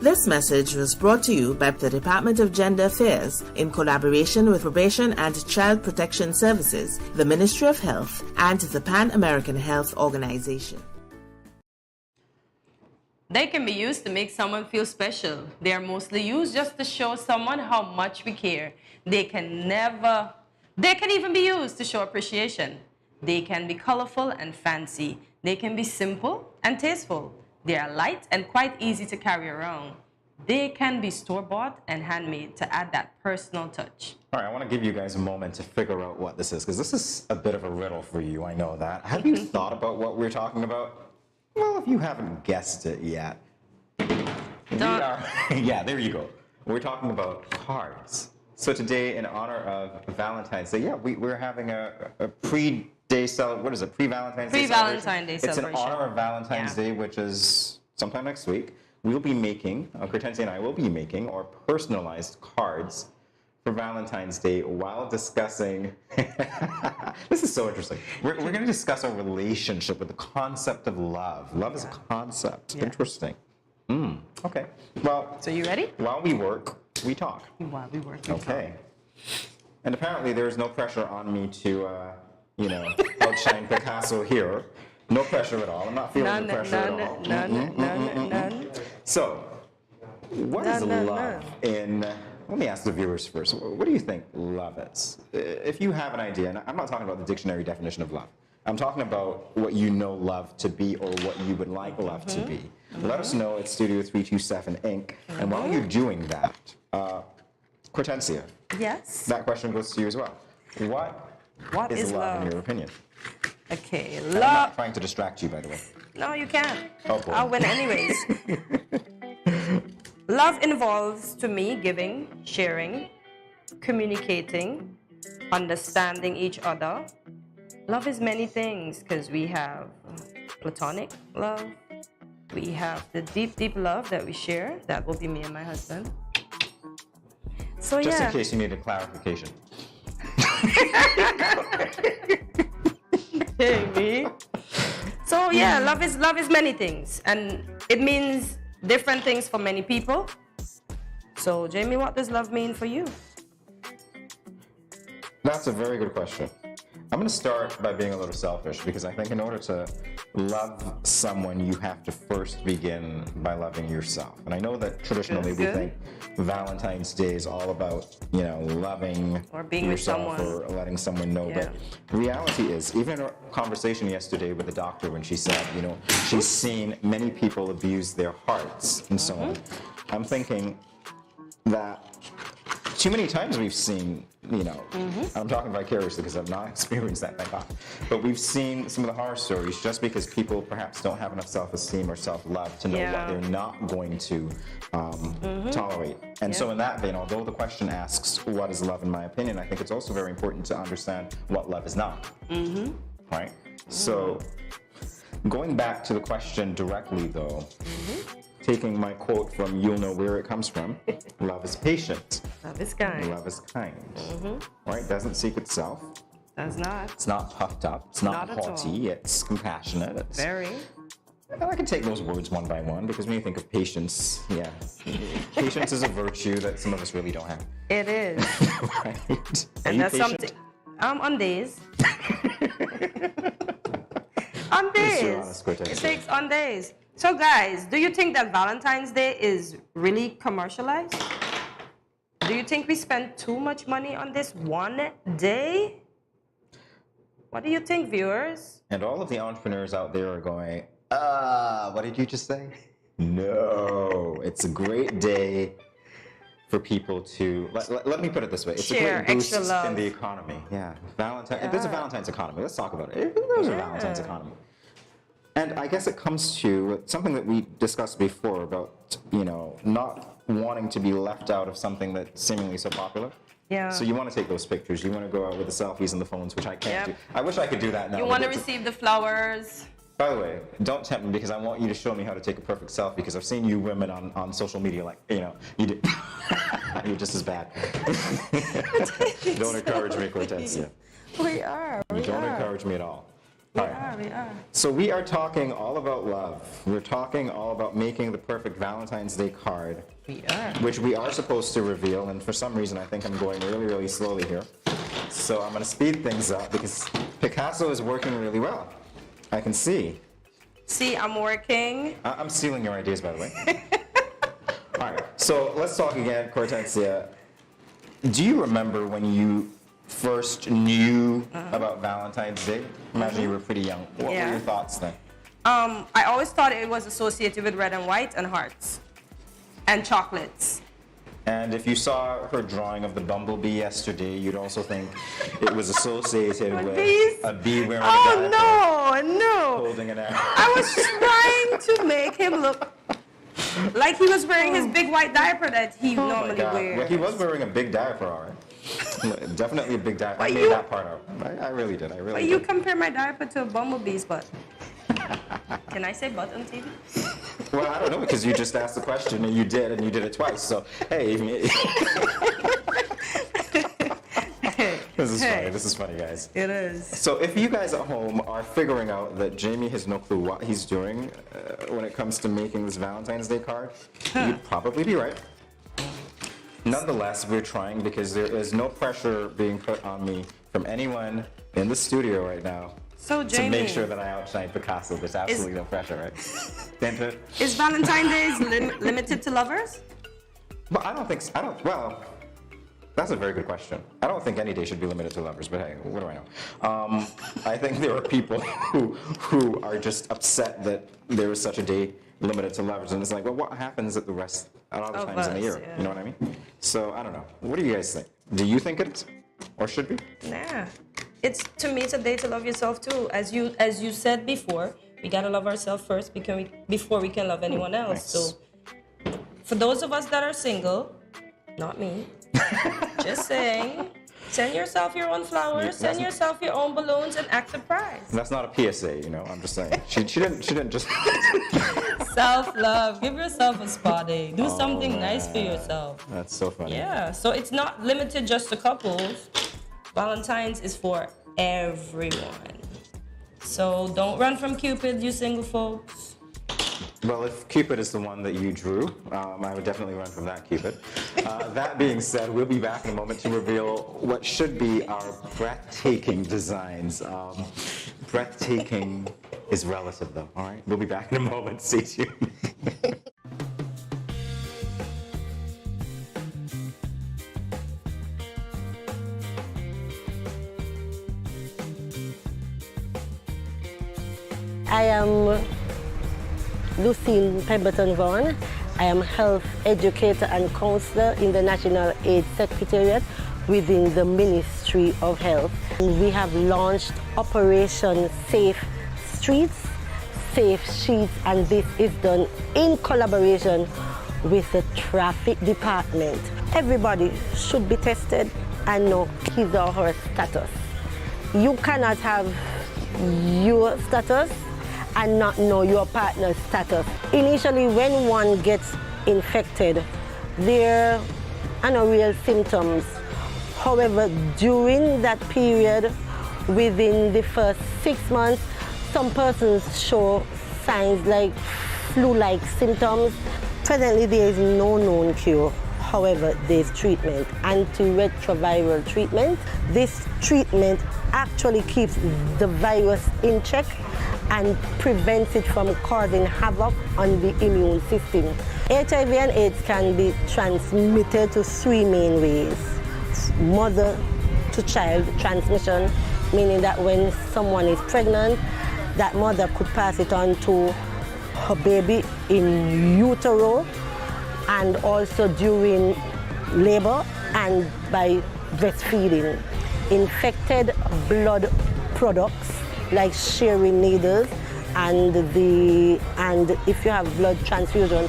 This message was brought to you by the Department of Gender Affairs in collaboration with Probation and Child Protection Services, the Ministry of Health, and the Pan American Health Organization. They can be used to make someone feel special. They are mostly used just to show someone how much we care. They can even be used to show appreciation. They can be colorful and fancy. They can be simple and tasteful. They are light and quite easy to carry around. They can be store-bought and handmade to add that personal touch. All right, I want to give you guys a moment to figure out what this is, because this is a bit of a riddle for you, I know that. Have you thought about what we're talking about? Well, if you haven't guessed it yet, yeah, there you go. We're talking about cards. So today, in honor of Valentine's Day, yeah, we're having a pre-Valentine's Day celebration. Pre-Valentine's Day celebration. It's in honor of Valentine's Day, which is sometime next week. We'll be making, Kortensia and I will be making, or personalized cards for Valentine's Day while discussing, this is so interesting. We're going to discuss our relationship with the concept of love. Love is a concept. Yeah. Interesting. Okay. Well, so you ready? While we work, we talk. While we work, we talk. Okay. And apparently there's no pressure on me to, outshine Picasso here. No pressure at all. I'm not feeling the pressure at all. None. So, what is love in... Let me ask the viewers first. What do you think love is? If you have an idea, and I'm not talking about the dictionary definition of love. I'm talking about what you know love to be or what you would like love to be. Let us know at Studio 327 Inc. And while you're doing that, Kortensia. Yes? That question goes to you as well. What is love in your opinion? Okay, love... I'm not trying to distract you, by the way. No, you can't. Oh, boy. I'll win anyways. Love involves, to me, giving, sharing, communicating, understanding each other. Love is many things, because we have platonic love. We have the deep, deep love that we share. That will be me and my husband. So Just in case you needed clarification. So yeah, love is many things, and it means different things for many people. So Jamie, what does love mean for you? That's a very good question. I'm going to start by being a little selfish, because I think in order to love someone, you have to first begin by loving yourself. And I know that traditionally we think Valentine's Day is all about, loving or being yourself with someone, or letting someone know. Yeah. But reality is, even in a conversation yesterday with the doctor when she said, she's seen many people abuse their hearts and so on. I'm thinking that too many times we've seen, I'm talking vicariously because I've not experienced that, thank God. But we've seen some of the horror stories just because people perhaps don't have enough self-esteem or self-love to know what they're not going to tolerate. And so in that vein, although the question asks, what is love in my opinion, I think it's also very important to understand what love is not. Right? So going back to the question directly though, taking my quote from You'll Know Where It Comes From, love is patient. Love is kind. Love is kind. Right? Doesn't seek itself. Does not. It's not puffed up. It's not haughty. It's compassionate. It's very. I can take those words one by one, because when you think of patience, patience is a virtue that some of us really don't have. It is. Right? And that's something. On days. On days. It takes on days. So guys, do you think that Valentine's Day is really commercialized? Do you think we spend too much money on this one day? What do you think, viewers? And all of the entrepreneurs out there are going, what did you just say? No, it's a great day for people to, let me put it this way. It's Share a great boost extra love. in the economy. Yeah, there's a Valentine's economy. Let's talk about it. There's a Valentine's economy. And I guess it comes to something that we discussed before about, not wanting to be left out of something that's seemingly so popular. Yeah. So you want to take those pictures. You want to go out with the selfies and the phones, which I can't do. I wish I could do that now. You want to receive the flowers. By the way, don't tempt me because I want you to show me how to take a perfect selfie because I've seen you women on social media you do. You're just as bad. Don't encourage me, Kortensia. We are. Don't encourage me at all. We are. So we are talking all about love. We're talking all about making the perfect Valentine's Day card. We are. Which we are supposed to reveal, and for some reason I think I'm going really, really slowly here. So I'm going to speed things up because Picasso is working really well. I can see. See, I'm working. I'm stealing your ideas, by the way. All right, so let's talk again, Kortensia. Do you remember when you first knew about Valentine's Day? Imagine you were pretty young. What were your thoughts then? I always thought it was associated with red and white and hearts and chocolates. And if you saw her drawing of the bumblebee yesterday, you'd also think it was associated with a bee wearing a diaper, no. holding an arrow. I was trying to make him look like he was wearing his big white diaper that he normally wears. Well, he was wearing a big diaper, all right. Definitely a big diaper. I made that part out. I really did. But you compare my diaper to a bumblebee's butt. Can I say butt on TV? Well, I don't know because you just asked the question and you did it twice. So, hey. This is funny, guys. It is. So if you guys at home are figuring out that Jamie has no clue what he's doing when it comes to making this Valentine's Day card, you'd probably be right. Nonetheless, we're trying because there is no pressure being put on me from anyone in the studio right now. So, Jamie, to make sure that I outshine Picasso, there's absolutely no pressure, right? Is Valentine's Day limited to lovers? But I don't think so. Well, that's a very good question. I don't think any day should be limited to lovers, but hey, what do I know? I think there are people who are just upset that there is such a day limited to lovers, and it's like, well, what happens at the rest at other times in the year? You know what I mean? So I don't know. What do you guys think? Do you think it is, or should be? Nah. To me, it's a day to love yourself too. As you said before, we gotta love ourselves first before we can love anyone else. Nice. So, for those of us that are single, not me, just saying, send yourself your own flowers, send yourself your own balloons, and act surprised. That's not a PSA, I'm just saying. She didn't just. Self-love. Give yourself a spa day. Do something nice for yourself. That's so funny. Yeah. So it's not limited just to couples. Valentine's is for everyone. So don't run from Cupid, you single folks. Well, if Cupid is the one that you drew, I would definitely run from that Cupid. That being said, we'll be back in a moment to reveal what should be our breathtaking designs. Breathtaking is relative, though, all right? We'll be back in a moment. Stay tuned. I am Lucille Pemberton Vaughan. I am health educator and counselor in the National AIDS Secretariat within the Ministry of Health. We have launched Operation Safe Streets, Safe Streets, and this is done in collaboration with the Traffic Department. Everybody should be tested and know his or her status. You cannot have your status and not know your partner's status. Initially, when one gets infected, there are no real symptoms. However, during that period, within the first 6 months, some persons show signs like flu-like symptoms. Presently, there is no known cure. However, there is treatment, antiretroviral treatment. This treatment actually keeps the virus in check and prevents it from causing havoc on the immune system. HIV and AIDS can be transmitted to 3 main ways. Mother to child transmission, meaning that when someone is pregnant, that mother could pass it on to her baby in utero, and also during labor and by breastfeeding. Infected blood products like sharing needles and if you have blood transfusion,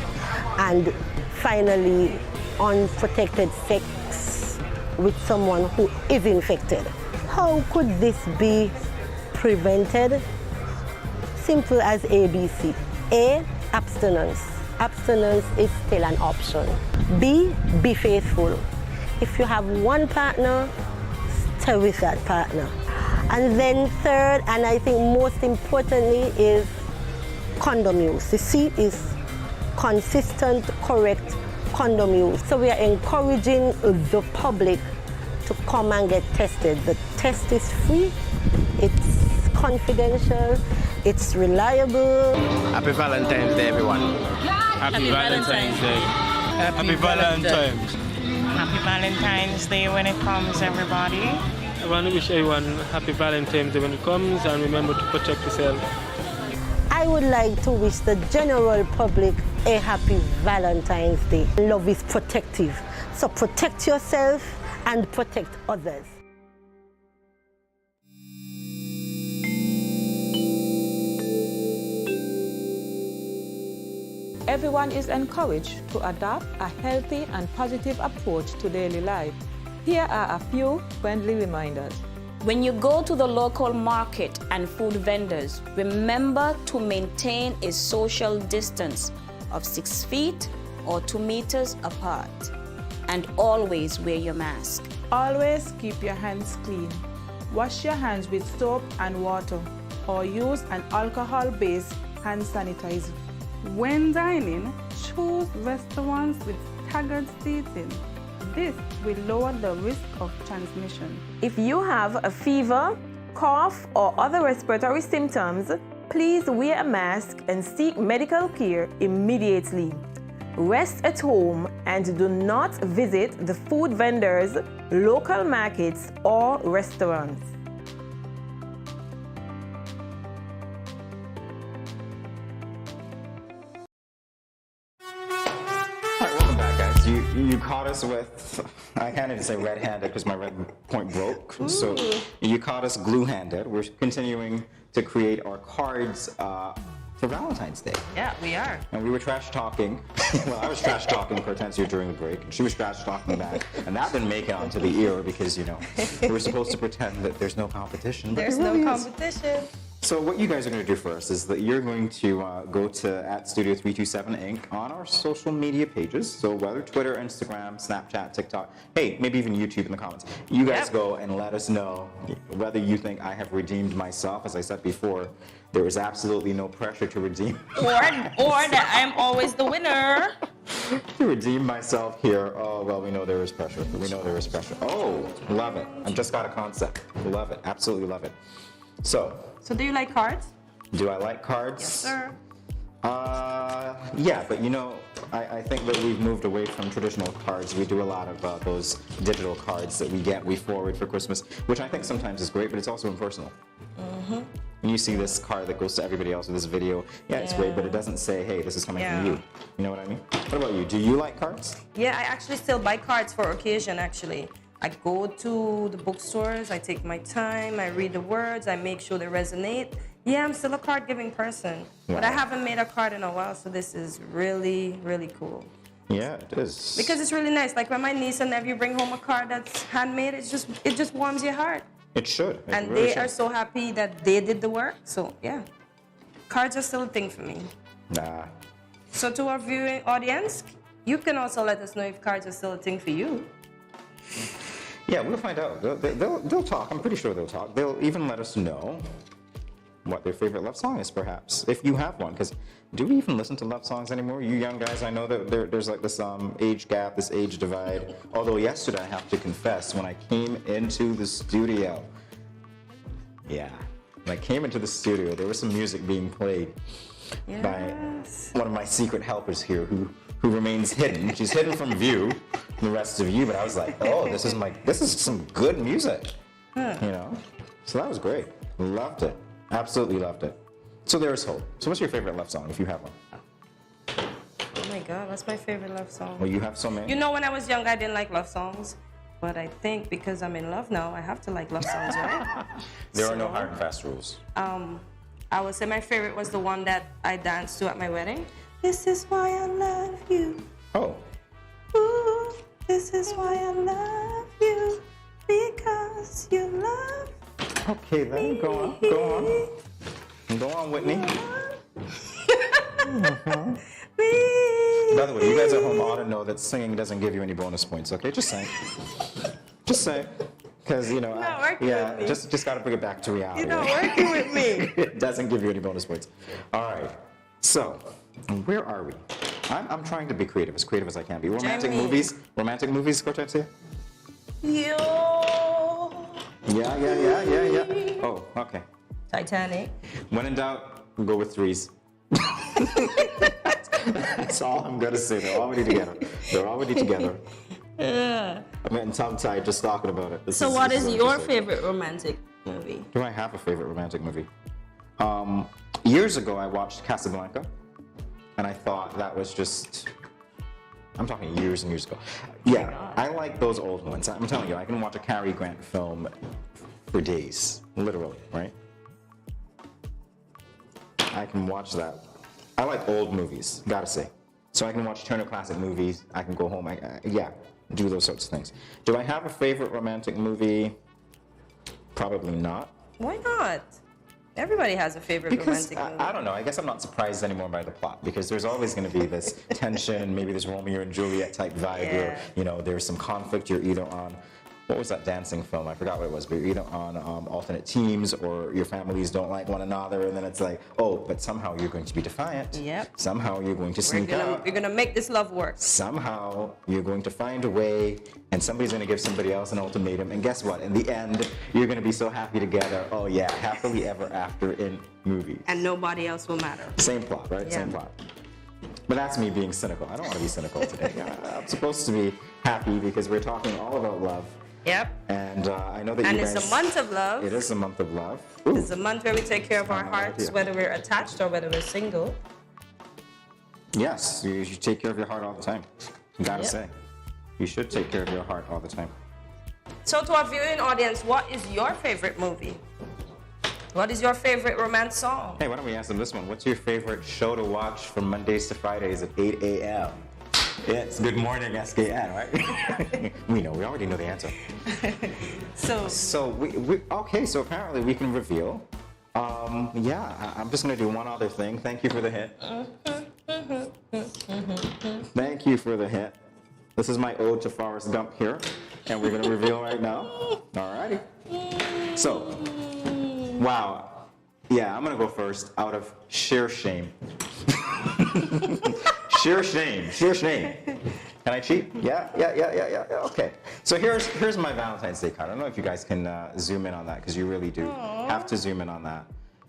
and finally unprotected sex with someone who is infected. How could this be prevented? Simple as ABC. A, abstinence. Abstinence is still an option. B, be faithful. If you have one partner, stay with that partner. And then third, and I think most importantly, is condom use. The C is consistent, correct condom use. So we are encouraging the public to come and get tested. The test is free, it's confidential, it's reliable. Happy Valentine's Day, everyone. Happy Valentine's Day. Happy Valentine's. Happy Valentine's Day when it comes, everybody. I want to wish everyone happy Valentine's Day when it comes, and remember to protect yourself. I would like to wish the general public a happy Valentine's Day. Love is protective, so protect yourself and protect others. Everyone is encouraged to adopt a healthy and positive approach to daily life. Here are a few friendly reminders. When you go to the local market and food vendors, remember to maintain a social distance of 6 feet or 2 meters apart. And always wear your mask. Always keep your hands clean. Wash your hands with soap and water or use an alcohol-based hand sanitizer. When dining, choose restaurants with staggered seating. This will lower the risk of transmission. If you have a fever, cough, or other respiratory symptoms, please wear a mask and seek medical care immediately. Rest at home and do not visit the food vendors, local markets, or restaurants. You caught us with, I can't even say red-handed because my red point broke. Ooh. So you caught us glue-handed. We're continuing to create our cards for Valentine's Day. Yeah, we are. And we were trash-talking. Well, I was trash-talking Kortensia during the break, and she was trash-talking back. And that didn't make it onto the ear because, you know, we were supposed to pretend that there's no competition. There's no competition. So what you guys are going to do for us is that you're going to go to @Studio327 Inc. on our social media pages. So whether Twitter, Instagram, Snapchat, TikTok, hey, maybe even YouTube in the comments. You guys go and let us know whether you think I have redeemed myself. As I said before, there is absolutely no pressure to redeem. Or that I'm always the winner. To redeem myself here. Oh, well, we know there is pressure. We know there is pressure. Oh, love it. I just got a concept. Love it. Absolutely love it. So do you like cards? Do I like cards? Yes, sir. Yeah, but you know, I think that we've moved away from traditional cards. We do a lot of those digital cards that we forward for Christmas, which I think sometimes is great, but it's also impersonal. Mm-hmm. When you see this card that goes to everybody else with this video, it's great, but it doesn't say, hey, this is coming from you. You know what I mean? What about you? Do you like cards? Yeah, I actually still buy cards for occasion, actually. I go to the bookstores, I take my time, I read the words, I make sure they resonate. Yeah, I'm still a card-giving person, but I haven't made a card in a while, so this is really, really cool. Yeah, it is. Because it's really nice. Like when my niece and nephew bring home a card that's handmade, it just warms your heart. It should. And really they are so happy that they did the work. So yeah, cards are still a thing for me. Nah. So to our viewing audience, you can also let us know if cards are still a thing for you. Yeah, we'll find out. They'll talk. I'm pretty sure they'll talk. They'll even let us know what their favorite love song is, perhaps, if you have one. Because do we even listen to love songs anymore? You young guys, I know that there's like this age gap, this age divide. Although yesterday, I have to confess, when I came into the studio, when I came into the studio, there was some music being played by one of my secret helpers here who remains hidden. She's hidden from view, the rest of you, but I was like, oh, this is some good music, you know? So that was great. Loved it. Absolutely loved it. So there's hope. So what's your favorite love song, if you have one? my God, what's my favorite love song? Well, you have so many. You know, when I was young, I didn't like love songs. But I think because I'm in love now, I have to like love songs, right? There are no hard and fast rules. I would say my favorite was the one that I danced to at my wedding. This is why I love you. Oh. Ooh, this is why I love you. Because you love Okay, then me. go on. Go on, Whitney. By the way, you guys at home ought to know that singing doesn't give you any bonus points, okay? Just saying. Just saying. Because, you know, with me. just got to bring it back to reality. You're not working with me. It doesn't give you any bonus points. All right. So, where are we? I'm trying to be creative as I can be. Romantic movies, Kortensia? Yo. Yeah. Oh, okay. Titanic. When in doubt, go with threes. That's all I'm gonna say. They're already together. Yeah. I'm getting tongue-tied just talking about it. So what is your favorite romantic movie? Do I have a favorite romantic movie? Years ago, I watched Casablanca, and I thought that was just... I'm talking years and years ago. Yeah, I like those old ones. I'm telling you, I can watch a Cary Grant film for days, literally, right? I can watch that. I like old movies, gotta say. So I can watch Turner Classic Movies. I can go home. Do those sorts of things. Do I have a favorite romantic movie? Probably not. Why not? Everybody has a favorite romantic movie. I don't know. I guess I'm not surprised anymore by the plot because there's always going to be this tension, maybe this Romeo and Juliet type vibe where, you know, there's some conflict. You're either on, what was that dancing film? I forgot what it was, but you're either on alternate teams or your families don't like one another, and then it's like, oh, but somehow you're going to be defiant. Yep. Somehow you're going to sneak out. You're going to make this love work. Somehow you're going to find a way, and somebody's going to give somebody else an ultimatum, and guess what? In the end, you're going to be so happy together. Oh yeah, happily ever after in movies. And nobody else will matter. Same plot, right? Yeah. Same plot. But that's me being cynical. I don't want to be cynical today. I'm supposed to be happy because we're talking all about love. Yep. And I know that and you guys... it's a month of love. It is a month of love. Ooh. It's a month where we take care of our hearts, whether we're attached or whether we're single. Yes, you take care of your heart all the time. Gotta say. You should take care of your heart all the time. So to our viewing audience, what is your favorite movie? What is your favorite romance song? Hey, why don't we ask them this one? What's your favorite show to watch from Mondays to Fridays at 8 a.m.? It's Good Morning SKN, right? We already know the answer. So apparently we can reveal. I'm just gonna do one other thing. Thank you for the hint. Thank you for the hint. This is my ode to Forrest Gump here, and we're gonna reveal right now. Alrighty. So, wow. Yeah, I'm gonna go first out of sheer shame. Sheer shame. Can I cheat? Yeah. Okay. So here's my Valentine's Day card. I don't know if you guys can zoom in on that because you really do have to zoom in on that.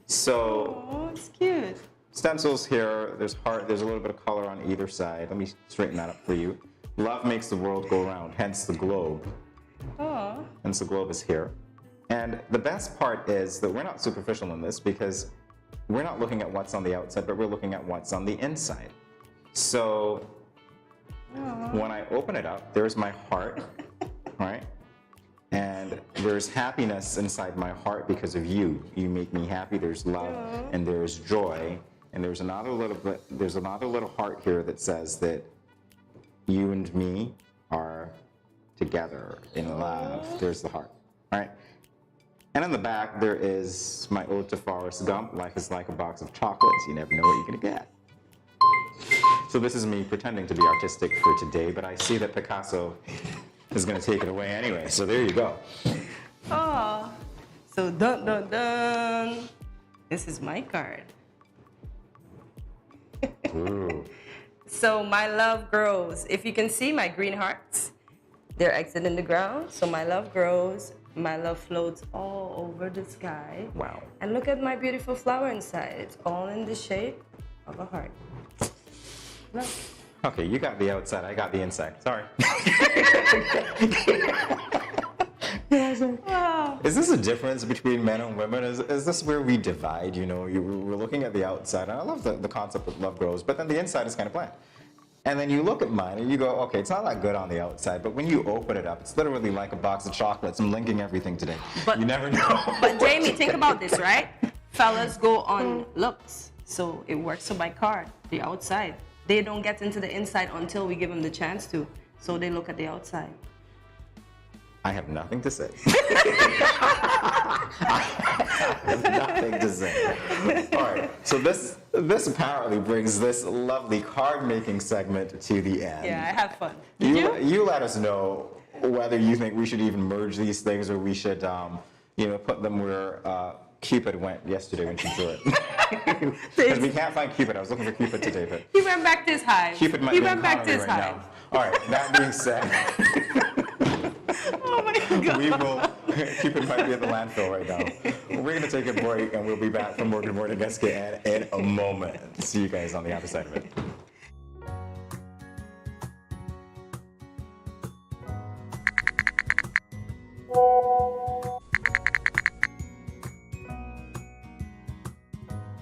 So, it's cute. Stencils here. There's heart. There's a little bit of color on either side. Let me straighten that up for you. Love makes the world go round. Hence the globe. Oh. Hence the globe is here. And the best part is that we're not superficial in this because we're not looking at what's on the outside, but we're looking at what's on the inside. So when I open it up, there's my heart, right? And there's happiness inside my heart because of you. You make me happy. There's love and there's joy. And there's another little heart here that says that you and me are together in love. There's the heart, right? And in the back, there is my ode to Forrest Gump. Life is like a box of chocolates. You never know what you're gonna get. So this is me pretending to be artistic for today, but I see that Picasso is gonna take it away anyway. So there you go. Oh, so dun dun dun. This is my card. Ooh. So my love grows. If you can see my green hearts, they're exiting the ground. So my love grows. My love floats all over the sky. Wow. And look at my beautiful flower inside. It's all in the shape of a heart. Look. Okay, you got the outside, I got the inside. Sorry. Wow. Is this a difference between men and women? Is this where we divide? You know, we're looking at the outside, and I love the concept of love grows, but then the inside is kind of bland. And then you look at mine and you go, okay, it's not that good on the outside, but when you open it up, it's literally like a box of chocolates. I'm linking everything today. But you never know. But Jamie, think about this, right? Fellas go on looks, so it works by card, the outside. They don't get into the inside until we give them the chance to, so they look at the outside. I have nothing to say. I have nothing to say. All right, so this apparently brings this lovely card-making segment to the end. Yeah, I have fun. You let us know whether you think we should even merge these things or we should, put them where Cupid went yesterday when she drew it. Because we can't find Cupid. I was looking for Cupid today, but he went back to his hive. Cupid might be in Connery right now. All right, that being said. Oh my God. Cupid might be at the landfill right now. We're going to take a break and we'll be back for more Good Morning SKN in a moment. See you guys on the other side of it.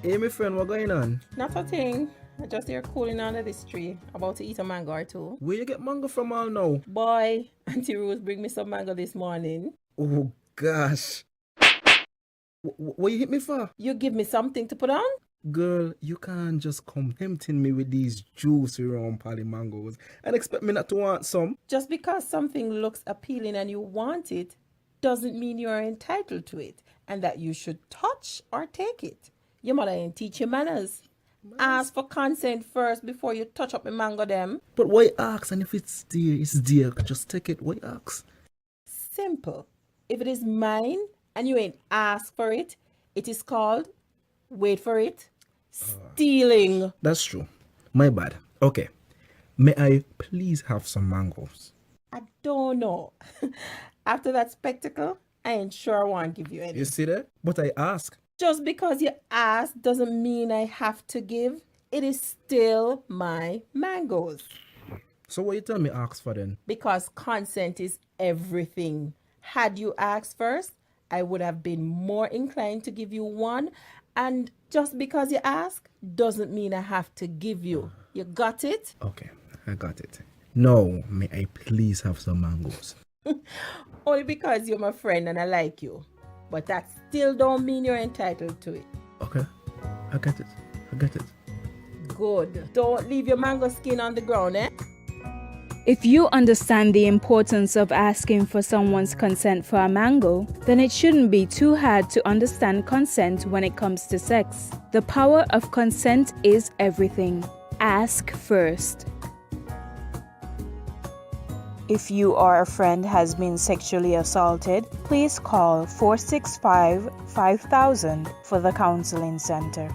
Hey, my friend, what going on? Not a thing. I just here cooling under this tree, about to eat a mango or two. Where you get mango from all now? Boy, Auntie Rose bring me some mango this morning. Oh, gosh. What you hit me for? You give me something to put on? Girl, you can't just come tempting me with these juicy round pally mangoes and expect me not to want some. Just because something looks appealing and you want it, doesn't mean you are entitled to it and that you should touch or take it. Your mother ain't teach you manners. Ask for consent first before you touch up the mango them. But why ask? And if it's dear, it's dear. Just take it. Why ask? Simple. If it is mine and you ain't asked for it, it is called, wait for it, stealing. That's true. My bad. Okay. May I please have some mangoes? I don't know. After that spectacle, I ain't sure I want to give you any. You see that? But I ask. Just because you ask doesn't mean I have to give. It is still my mangoes. So what you tell me ask for then? Because consent is everything. Had you asked first, I would have been more inclined to give you one. And just because you ask doesn't mean I have to give you. You got it? Okay, I got it. Now, may I please have some mangoes? Only because you're my friend and I like you. But that still don't mean you're entitled to it. Okay, I get it. I get it. Good. Don't leave your mango skin on the ground, eh? If you understand the importance of asking for someone's consent for a mango, then it shouldn't be too hard to understand consent when it comes to sex. The power of consent is everything. Ask first. If you or a friend has been sexually assaulted, please call 465-5000 for the counseling center.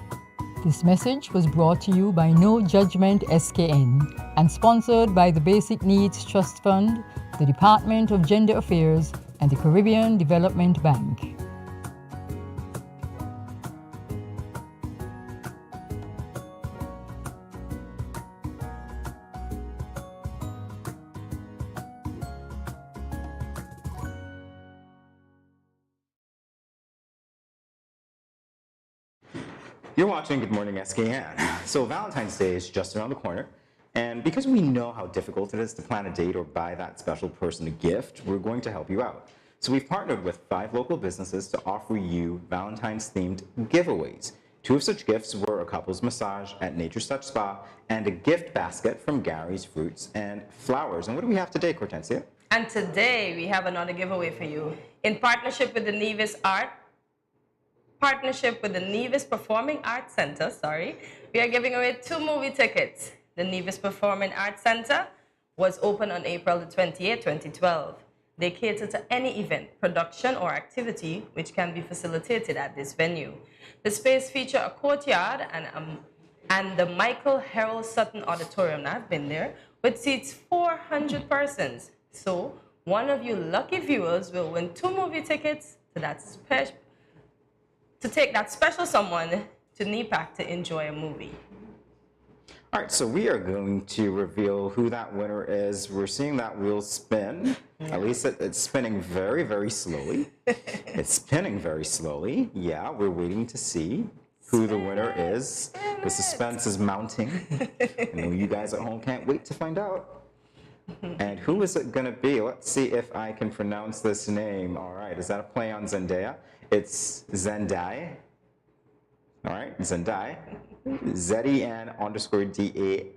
This message was brought to you by No Judgment SKN and sponsored by the Basic Needs Trust Fund, the Department of Gender Affairs, and the Caribbean Development Bank. You're watching Good Morning SKN. So Valentine's Day is just around the corner, and because we know how difficult it is to plan a date or buy that special person a gift, we're going to help you out. So we've partnered with 5 local businesses to offer you Valentine's-themed giveaways. 2 of such gifts were a couple's massage at Nature's Touch Spa and a gift basket from Gary's Fruits and Flowers. And what do we have today, Kortensia? And today we have another giveaway for you. In partnership with the Nevis Performing Arts Center, we are giving away 2 movie tickets. The Nevis Performing Arts Center was opened on April the 28th, 2012. They cater to any event, production, or activity which can be facilitated at this venue. The space features a courtyard and the Michael Harold Sutton Auditorium, I've been there, which seats 400 persons. So one of you lucky viewers will win 2 movie tickets to take that special someone to NEPAC to enjoy a movie. All right, so we are going to reveal who that winner is. We're seeing that wheel spin. Yeah. At least it's spinning very, very slowly. It's spinning very slowly. Yeah, we're waiting to see who the winner is. The suspense is mounting. I know you guys at home can't wait to find out. And who is it going to be? Let's see if I can pronounce this name. All right, is that a play on Zendaya? It's Zendai. All right, Zendai. ZEN_DAI_.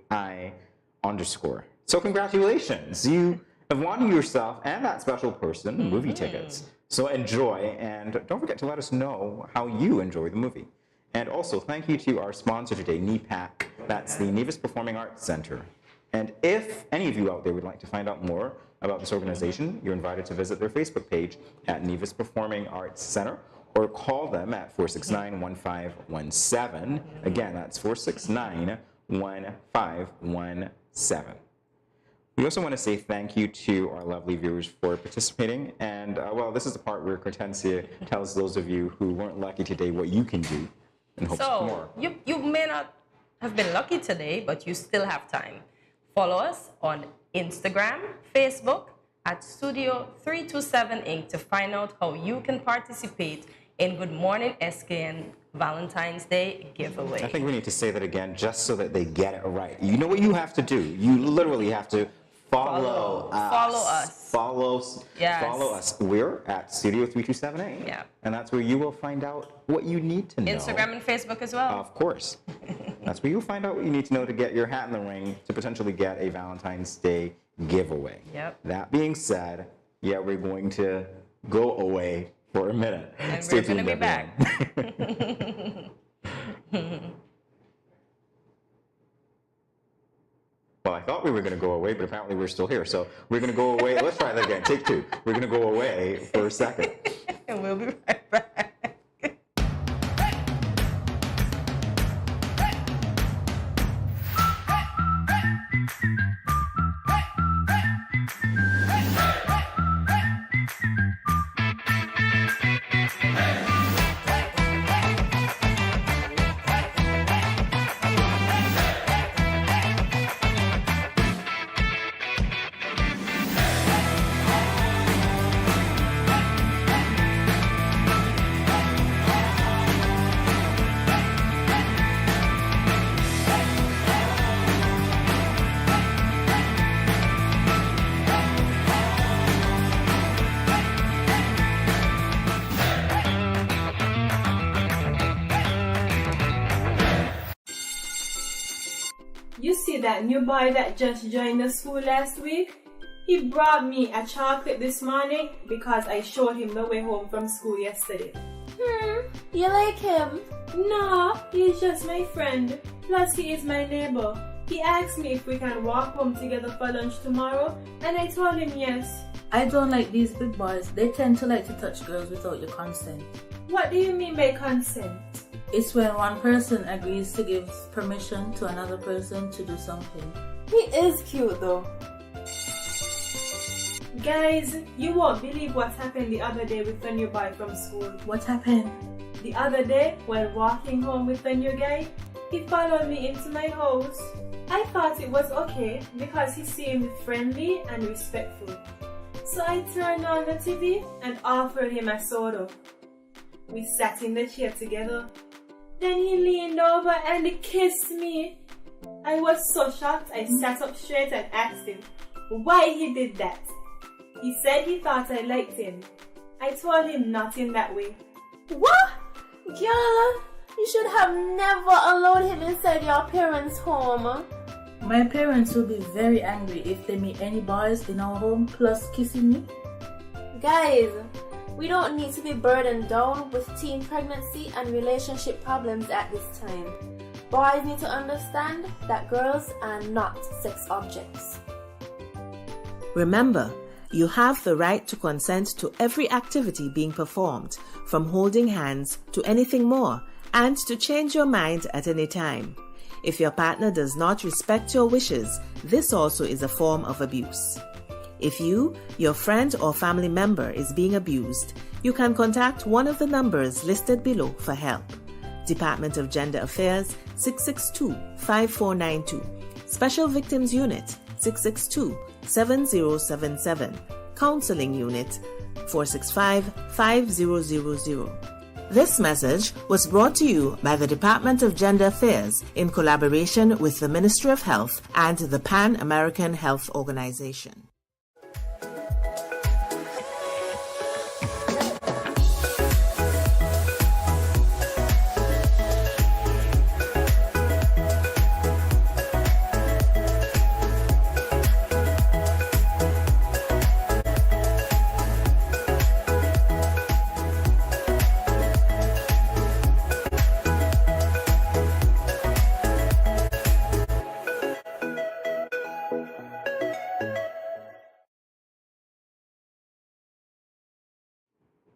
So congratulations. You have won yourself and that special person movie tickets. So enjoy, and don't forget to let us know how you enjoy the movie. And also, thank you to our sponsor today, NEPAC. That's the Nevis Performing Arts Center. And if any of you out there would like to find out more about this organization, you're invited to visit their Facebook page at Nevis Performing Arts Center, or call them at 469-1517. Again, that's 469-1517. We also want to say thank you to our lovely viewers for participating. And, well, this is the part where Kortensia tells those of you who weren't lucky today what you can do in hopes of more. You may not have been lucky today, but you still have time. Follow us on Instagram, Facebook, at Studio 327 Inc. to find out how you can participate in Good Morning SKN Valentine's Day giveaway. I think we need to say that again just so that they get it right. You know what you have to do? You literally have to follow us. Follow us. We're at Studio 327A. Yeah. And that's where you will find out what you need to know. Instagram and Facebook as well. Of course. That's where you'll find out what you need to know to get your hat in the ring to potentially get a Valentine's Day giveaway. Yep. That being said, yeah, we're going to go away for a minute. And Stay we're going to be everyone. back. Well, I thought we were going to go away, but apparently we're still here. So we're going to go away. Let's try that again. Take two. We're going to go away for a second. And we'll be right back. You see that new boy that just joined the school last week? He brought me a chocolate this morning because I showed him the way home from school yesterday. You like him? No, he's just my friend. Plus he is my neighbor. He asked me if we can walk home together for lunch tomorrow, and I told him yes. I don't like these big boys. They tend to like to touch girls without your consent. What do you mean by consent? It's when one person agrees to give permission to another person to do something. He is cute though. Guys, you won't believe what happened the other day with the new boy from school. What happened? The other day, while walking home with the new guy, he followed me into my house. I thought it was okay because he seemed friendly and respectful. So I turned on the TV and offered him a soda. We sat in the chair together. Then he leaned over and kissed me. I was so shocked I sat up straight and asked him why he did that. He said he thought I liked him. I told him not in that way. What? Girl, you should have never allowed him inside your parents' home. My parents will be very angry if they meet any boys in our home plus kissing me. Guys, we don't need to be burdened down with teen pregnancy and relationship problems at this time. Boys need to understand that girls are not sex objects. Remember, you have the right to consent to every activity being performed, from holding hands to anything more, and to change your mind at any time. If your partner does not respect your wishes, this also is a form of abuse. If you, your friend or family member is being abused, you can contact one of the numbers listed below for help. Department of Gender Affairs 662-5492, Special Victims Unit 662-7077, Counseling Unit 465-5000. This message was brought to you by the Department of Gender Affairs in collaboration with the Ministry of Health and the Pan American Health Organization.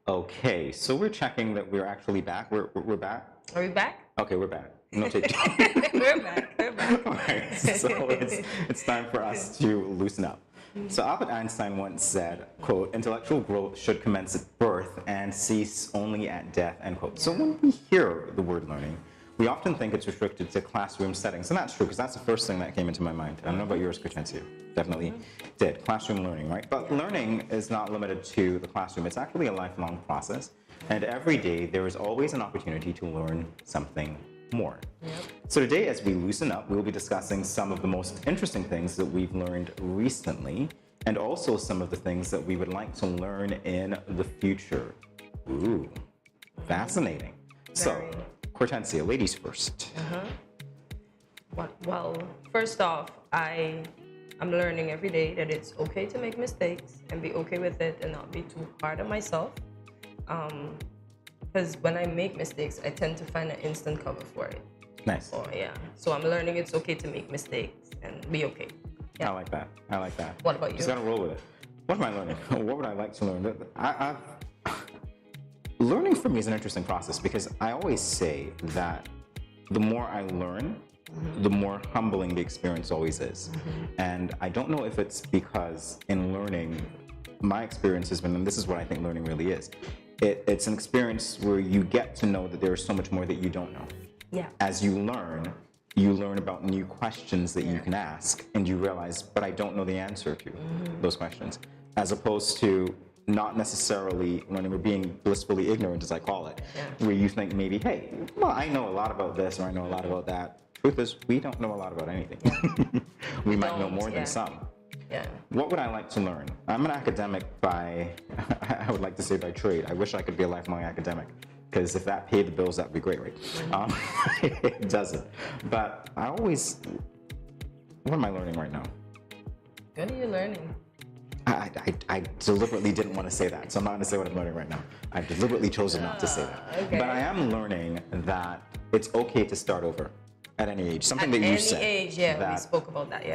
Okay, so we're checking that we're actually back. We're back? Are we back? Okay, we're back. No, We're back. We're back. All right, so it's time for us to loosen up. So Albert Einstein once said, quote, "Intellectual growth should commence at birth and cease only at death," end quote. So when we hear the word learning, we often think it's restricted to classroom settings. And that's true, because that's the first thing that came into my mind. I don't know about yours, Kortensia. Definitely did. Classroom learning, right? But learning is not limited to the classroom. It's actually a lifelong process. And every day, there is always an opportunity to learn something more. So today, as we loosen up, we'll be discussing some of the most interesting things that we've learned recently, and also some of the things that we would like to learn in the future. Ooh, fascinating. So, Kortensia, ladies first. Well, first off, I'm learning every day that it's okay to make mistakes and be okay with it and not be too hard on myself. Because when I make mistakes, I tend to find an instant cover for it. Nice. So I'm learning it's okay to make mistakes and be okay. I like that. I like that. What about you? Just gotta roll with it. What am I learning? What would I like to learn? Learning for me is an interesting process, because I always say that the more I learn, the more humbling the experience always is. And I don't know if it's because in learning, my experience has been, and this is what I think learning really is, it's an experience where you get to know that there is so much more that you don't know. Yeah. As you learn about new questions that you can ask, and you realize, but I don't know the answer to those questions, as opposed to not necessarily learning or being blissfully ignorant, as I call it, where you think maybe, hey, well, I know a lot about this, or I know a lot about that. Truth is, we don't know a lot about anything. We might know more than some. What would I like to learn? I'm an academic by, I would like to say by trade. I wish I could be a lifelong academic, because if that paid the bills, that'd be great, right? It doesn't. But what am I learning right now? What are you learning? I deliberately didn't want to say that, so I'm not going to say what I'm learning right now. I've deliberately chosen not to say that. Okay. But I am learning that it's okay to start over at any age. Something that you said. At any age, we spoke about that,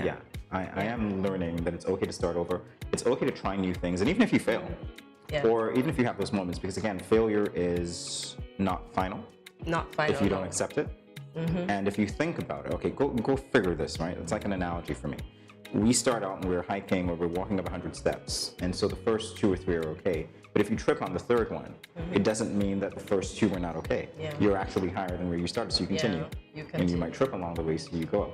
I am learning that it's okay to start over. It's okay to try new things, and even if you fail, or even if you have those moments, because again, failure is not final. Not final. If you don't accept it. And if you think about it, okay, go figure this, right? It's like an analogy for me. We start out and we're hiking, or we're walking up 100 steps, and so the first 2 or 3 are okay. But if you trip on the third one, it doesn't mean that the first 2 were not okay. You're actually higher than where you started, so you continue. And you might trip along the way, so you go up.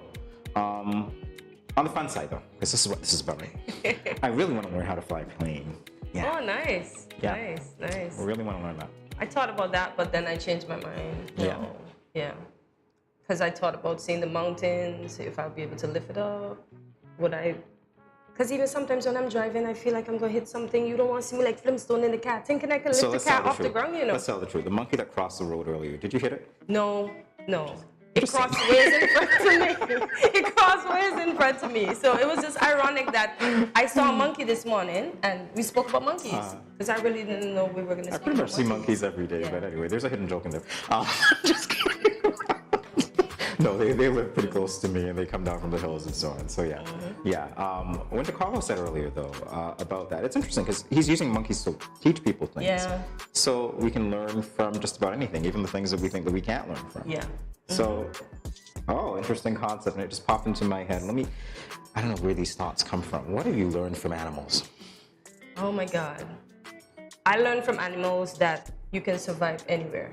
On the fun side, though, because this is what this is about, right? I really want to learn how to fly a plane. Oh, nice. Nice. I really want to learn that. I thought about that, but then I changed my mind. Because I thought about seeing the mountains, if I'll be able to lift it up. Because even sometimes when I'm driving, I feel like I'm going to hit something. You don't want to see me like Flintstone in the car, thinking I can lift the car off the ground, you know. Let's tell the truth. The monkey that crossed the road earlier, did you hit it? No. It crossed ways in front of me. It crossed ways in front of me. So it was just ironic that I saw a monkey this morning, and we spoke about monkeys. Because I really didn't know we were going to speak about monkeys. I pretty much see monkeys every day, but anyway, there's a hidden joke in there. Just kidding. No, they live pretty close to me, and they come down from the hills and so on. So What Carlos said earlier, though, about that, it's interesting because he's using monkeys to teach people things. So we can learn from just about anything, even the things that we think that we can't learn from. So, interesting concept, and it just popped into my head. I don't know where these thoughts come from. What have you learned from animals? Oh my God. I learned from animals that you can survive anywhere.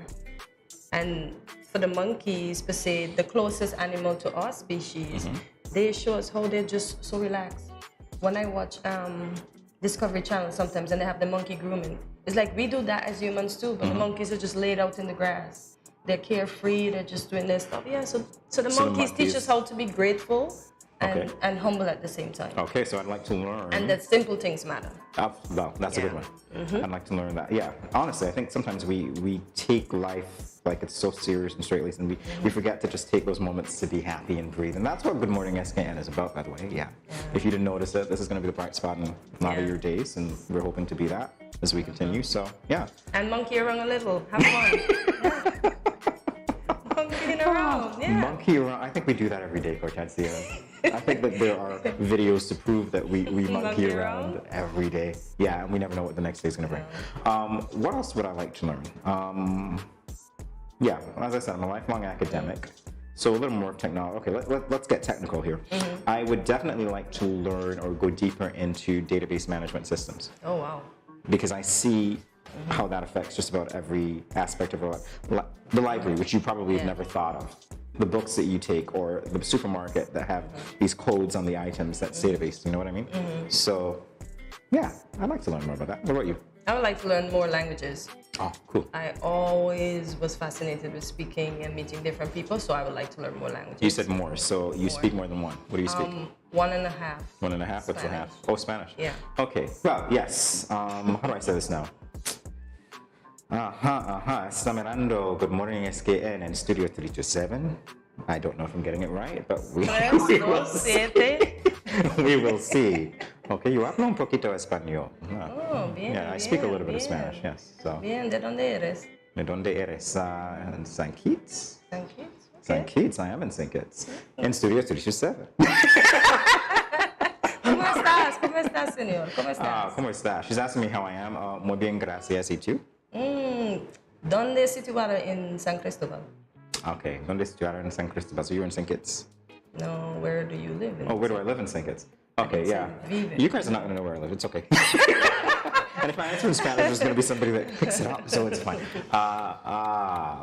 And for the monkeys, per se, the closest animal to our species, they show us how they're just so relaxed. When I watch Discovery Channel sometimes, and they have the monkey grooming, It's like we do that as humans too, but the monkeys are just laid out in the grass. They're carefree, they're just doing their stuff. Yeah, so the monkeys teach us how to be grateful and humble at the same time. Okay, so I'd like to learn. And that simple things matter. Well, that's a good one. I'd like to learn that. Yeah, honestly, I think sometimes we take life like it's so serious and straight-laced, and we forget to just take those moments to be happy and breathe. And that's what Good Morning SKN is about, by the way. Yeah. If you didn't notice it, this is going to be the bright spot in a lot of your days, and we're hoping to be that as we continue. So, yeah. And monkey around a little. Have fun. Monkeying around. Yeah. Monkey around. I think we do that every day, Kortensia. I think that there are videos to prove that we monkey around every day. Yeah, and we never know what the next day is going to bring. What else would I like to learn? Yeah, as I said, I'm a lifelong academic, so a little more technology. Okay, let's get technical here. I would definitely like to learn or go deeper into database management systems. Oh, wow. Because I see how that affects just about every aspect of the library, which you probably have never thought of. The books that you take, or the supermarket that have these codes on the items, that's database, you know what I mean? So, yeah, I'd like to learn more about that. What about you? I would like to learn more languages. Oh, cool. I always was fascinated with speaking and meeting different people, so I would like to learn more languages. You said more, so you speak more than one. What do you speak? 1.5. 1.5? What's the half? Oh, Spanish. Yeah. Okay. Well, yes. How do I say this now? Está mirando Good Morning SKN in Studio 327. I don't know if I'm getting it right, but we will see. We will see. Okay, you hablo un poquito español. Oh, bien. Yeah, I speak a little bit of Spanish, yes. So. Bien, ¿de dónde eres? ¿De dónde eres? In St. Kitts. St. Kitts? St. Kitts, I am in St. Kitts. In Studio 327. ¿Cómo estás? ¿Cómo estás, señor? ¿Cómo estás? ¿Cómo estás? She's asking me how I am. Muy bien, gracias. ¿Y tú? ¿Dónde es situado en San Cristóbal? Okay, ¿dónde es situado en San Cristóbal? So you're in St. Kitts? No, where do you live? Oh, where do I live in St. Kitts? Okay, yeah. You guys are not going to know where I live. It's okay. And if I answer in Spanish, there's going to be somebody that picks it up, so it's fine.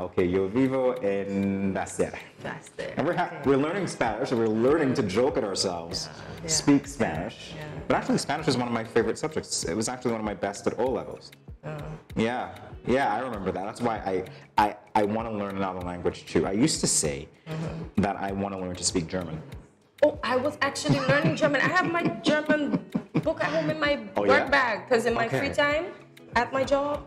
Okay, yo vivo en Baster. And we're learning Spanish, and we're learning to joke at ourselves, speak Spanish. But actually, Spanish is one of my favorite subjects. It was actually one of my best at O levels. Yeah, I remember that. That's why I want to learn another language too. I used to say that I want to learn to speak German. Oh, I was actually learning German. I have my German book at home in my work bag, because in my free time at my job,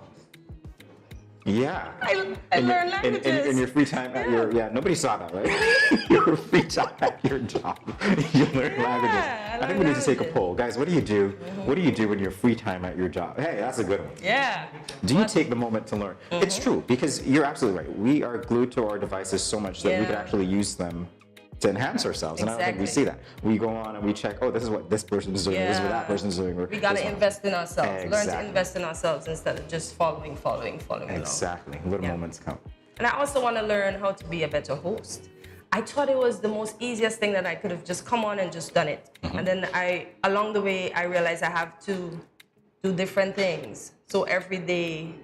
yeah, I learn languages. In your free time at your, nobody saw that, right? Your free time at your job, you learn languages. I think we need to take a poll. Guys, what do you do? What do you do in your free time at your job? Hey, that's a good one. Yeah. Do you take the moment to learn? It's true, because you're absolutely right. We are glued to our devices so much that we could actually use them to enhance ourselves, and I don't think we see that. We go on and we check, oh, this is what this person's doing, this is what that person's doing. We got to invest in ourselves, learn to invest in ourselves instead of just following along. Exactly, little moments count. And I also want to learn how to be a better host. I thought it was the most easiest thing that I could have just come on and just done it. And then along the way, I realized I have to do different things. So every day,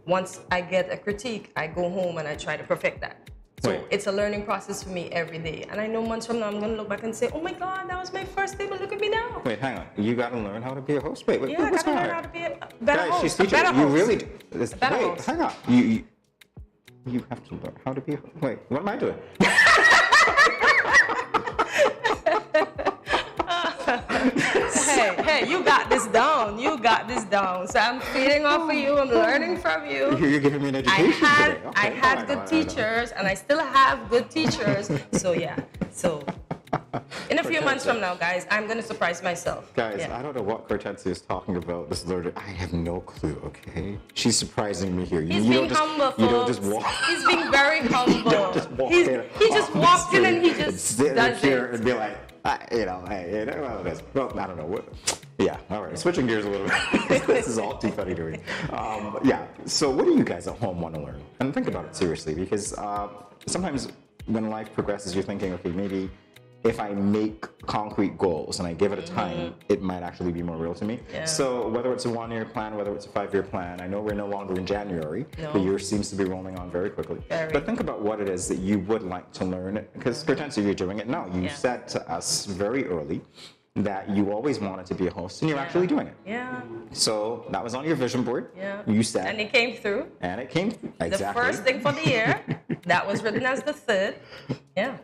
once I get a critique, I go home and I try to perfect that. So it's a learning process for me every day. And I know months from now, I'm going to look back and say, oh my God, that was my first day, but look at me now. Wait, hang on. You got to learn how to be a host? Wait, I got to learn how to be a better host. She's teaching you. Really do. Wait, hang on. You have to learn how to be a host. Wait, what am I doing? Hey, you got this down. You got this down. So I'm feeding off of you. I'm learning from you. You're giving me an education today. Okay, I had good teachers, and I still have good teachers. So yeah. So in a few months from now, guys, I'm going to surprise myself. Guys, I don't know what Kortensia is talking about. This learner, I have no clue, okay? She's surprising me here. He's being humble, you don't just walk. He's being very humble. Don't just walk he just walks in and he just does here and be like, hey, well, it is. Well, I don't know what. Yeah, all right. Switching gears a little bit. This is all too funny to me. Yeah. So, what do you guys at home want to learn? And think about it seriously, because sometimes when life progresses, you're thinking, okay, maybe if I make concrete goals and I give it a time, it might actually be more real to me. Yeah. So whether it's a 1-year plan, whether it's a 5-year plan, I know we're no longer in January. The year seems to be rolling on very quickly. But think about what it is that you would like to learn, because Kortensia, you're doing it now. You said to us very early that you always wanted to be a host and you're actually doing it. Yeah. So that was on your vision board. Yeah. You said. And it came through. And it came through. Exactly. The first thing for the year, that was written as the third. Yeah.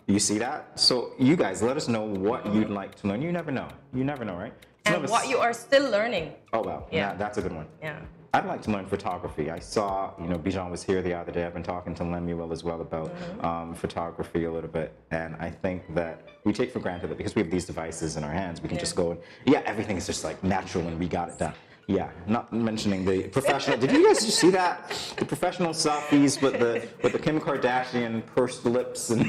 You see that? So you guys, let us know what you'd like to learn. You never know. You never know, right? And what you are still learning. Oh, well. Yeah. That's a good one. Yeah. I'd like to learn photography. I saw, Bijan was here the other day. I've been talking to Lemuel as well about photography a little bit. And I think that we take for granted that because we have these devices in our hands, we can just go and, everything is just like natural and we got it done. Yeah, not mentioning the professional. Did you guys just see that? The professional selfies with the Kim Kardashian pursed lips and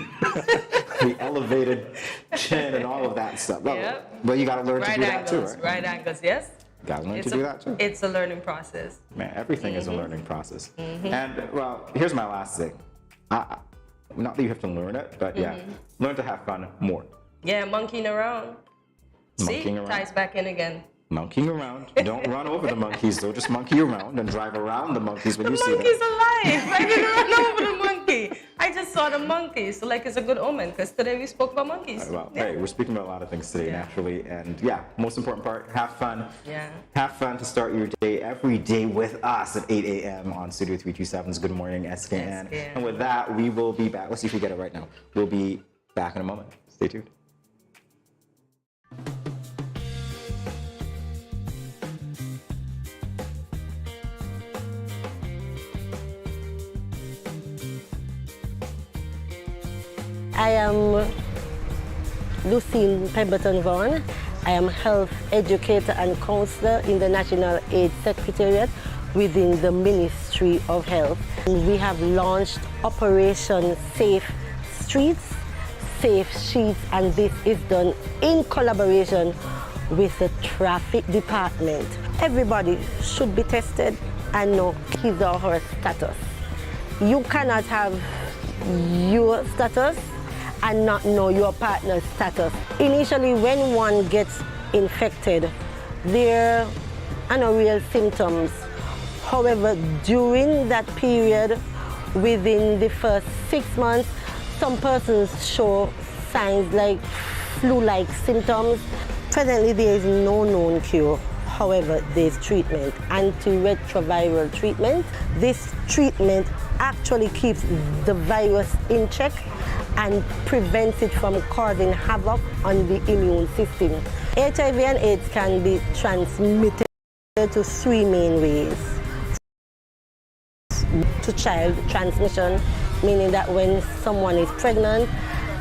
the elevated chin and all of that stuff. Well, you got to learn to do that too, right? Right angles, yes. Got to learn to do that too. It's a learning process. Man, everything is a learning process. And, well, here's my last thing. Not that you have to learn it, but learn to have fun more. Yeah, monkeying around. Monkeying around. Ties back in again. Monkeying around. Don't run over the monkeys, though. Just monkey around and drive around the monkeys when you see them. The monkey's alive. I didn't run over the monkey. I just saw the monkey. So, like, it's a good omen because today we spoke about monkeys. Well, hey, we're speaking about a lot of things today, naturally. And, most important part, have fun. Yeah. Have fun to start your day every day with us at 8 a.m. on Studio 327's Good Morning SKN. And with that, we will be back. Let's see if we get it right now. We'll be back in a moment. Stay tuned. I am Lucille Pemberton Vaughan. I am health educator and counselor in the National AIDS Secretariat within the Ministry of Health. We have launched Operation Safe Streets, Safe Sheets, and this is done in collaboration with the Traffic Department. Everybody should be tested and know his or her status. You cannot have your status and not know your partner's status. Initially, when one gets infected, there are no real symptoms. However, during that period, within the first 6 months, some persons show signs like flu-like symptoms. Presently, there is no known cure. However, there is treatment, antiretroviral treatment. This treatment actually keeps the virus in check and prevents it from causing havoc on the immune system. HIV and AIDS can be transmitted to 3 main ways. To child transmission, meaning that when someone is pregnant,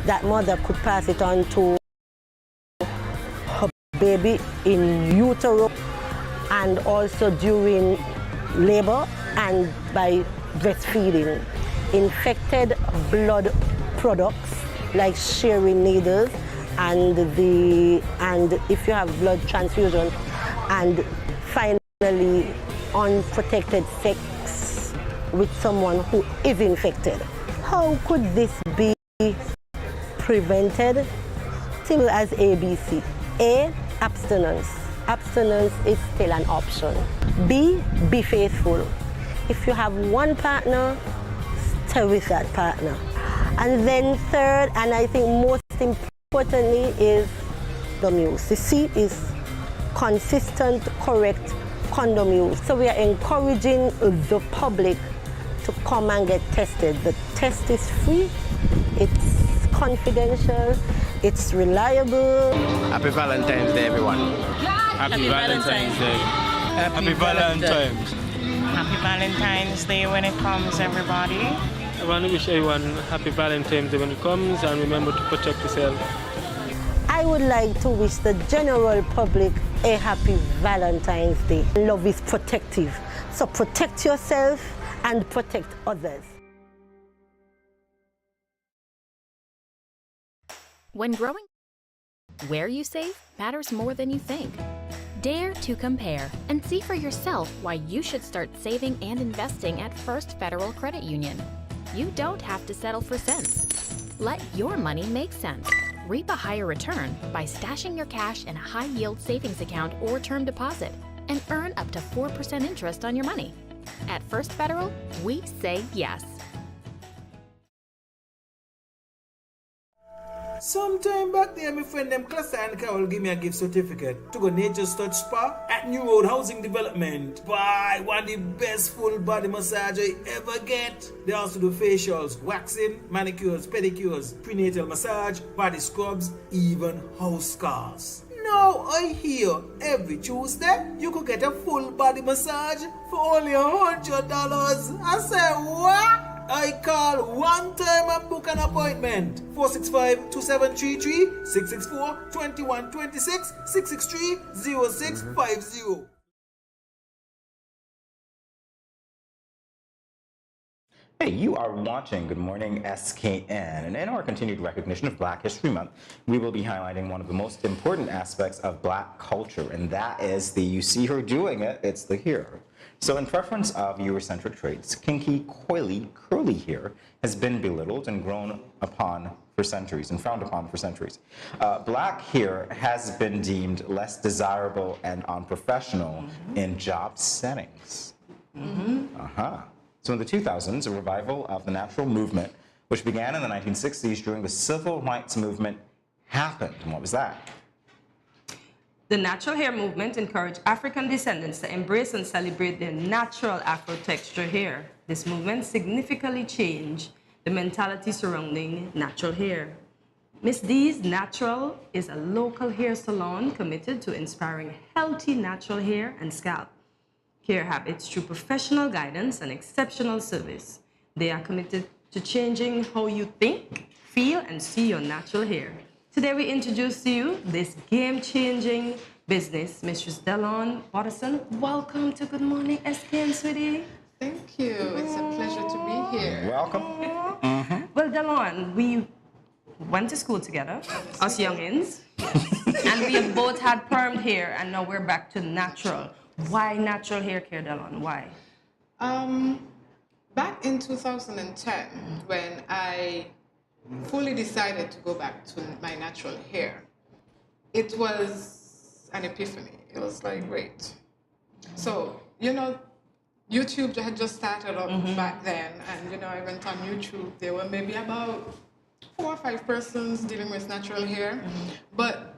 that mother could pass it on to her baby in utero, and also during labor and by breastfeeding. Infected blood products like sharing needles and if you have blood transfusion, and finally unprotected sex with someone who is infected. How could this be prevented? Similar as ABC. A, abstinence. Abstinence is still an option. B, be faithful. If you have one partner, stay with that partner. And then third, and I think most importantly, is the use. The C is consistent, correct condom use. So we are encouraging the public to come and get tested. The test is free, it's confidential, it's reliable. Happy Valentine's Day, everyone. Happy Valentine's Day. Happy Valentine's. Happy Valentine's Day when it comes, everybody. I want to wish everyone happy Valentine's Day when it comes, and remember to protect yourself. I would like to wish the general public a happy Valentine's Day. Love is protective, so protect yourself and protect others. When growing, where you save matters more than you think. Dare to compare and see for yourself why you should start saving and investing at First Federal Credit Union. You don't have to settle for cents. Let your money make sense. Reap a higher return by stashing your cash in a high-yield savings account or term deposit and earn up to 4% interest on your money. At First Federal, we say yes. Sometime back there, my friend them Cluster and Carol give me a gift certificate to go Nature's Touch Spa at New Road Housing Development. Boy, one of the best full body massage I ever get. They also do facials, waxing, manicures, pedicures, prenatal massage, body scrubs, even house scars. Now I hear every Tuesday you could get a full body massage for only $100. I say what? I call one time and book an appointment. 465-2733, 664-2126, 663-0650. Hey, you are watching Good Morning SKN, and in our continued recognition of Black History Month, we will be highlighting one of the most important aspects of Black culture, and that is the you see her doing it, it's the here. So in preference of Eurocentric traits, kinky, coily, curly hair has been belittled and grown upon for centuries and frowned upon for centuries. Black hair has been deemed less desirable and unprofessional in job settings. So in the 2000s, a revival of the natural movement, which began in the 1960s during the Civil Rights Movement, happened. And what was that? The natural hair movement encouraged African descendants to embrace and celebrate their natural Afro-texture hair. This movement significantly changed the mentality surrounding natural hair. Miss D's Natural is a local hair salon committed to inspiring healthy natural hair and scalp care habits through professional guidance and exceptional service. They are committed to changing how you think, feel, and see your natural hair. Today we introduce to you this game-changing business, Mistress Delon Watterson. Welcome to Good Morning SKN, sweetie. Thank you. It's a pleasure to be here. Welcome. Well, Delon, we went to school together, us youngins, and we have both had permed hair, and now we're back to natural. Why natural hair care, Delon? Why? Back in 2010, when I fully decided to go back to my natural hair, it was an epiphany. It was like, wait. So, you know, YouTube had just started up back then, and, you know, I went on YouTube. There were maybe about 4 or 5 persons dealing with natural hair, but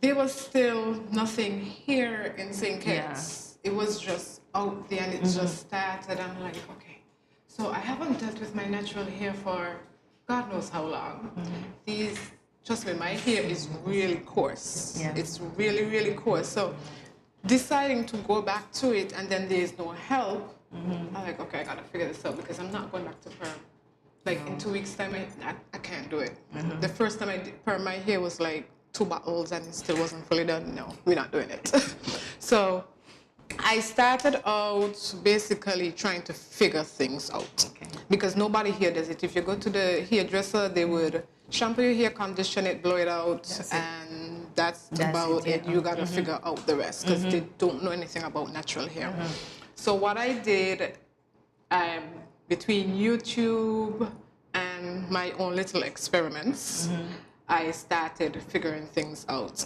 there was still nothing here in St. Kitts. It was just out there, and it just started. I'm like, okay. So I haven't dealt with my natural hair for God knows how long. Trust me, my hair is really coarse. It's really, really coarse. So deciding to go back to it and then there's no help, I'm like, okay, I gotta figure this out because I'm not going back to perm. Like in 2 weeks' time, I can't do it. The first time I did perm, my hair was like 2 bottles and it still wasn't fully done. No, we're not doing it. So I started out basically trying to figure things out because nobody here does it. If you go to the hairdresser, they would shampoo your hair, condition it, blow it out, and that's about it. You got to figure out the rest because they don't know anything about natural hair. So what I did between YouTube and my own little experiments, I started figuring things out.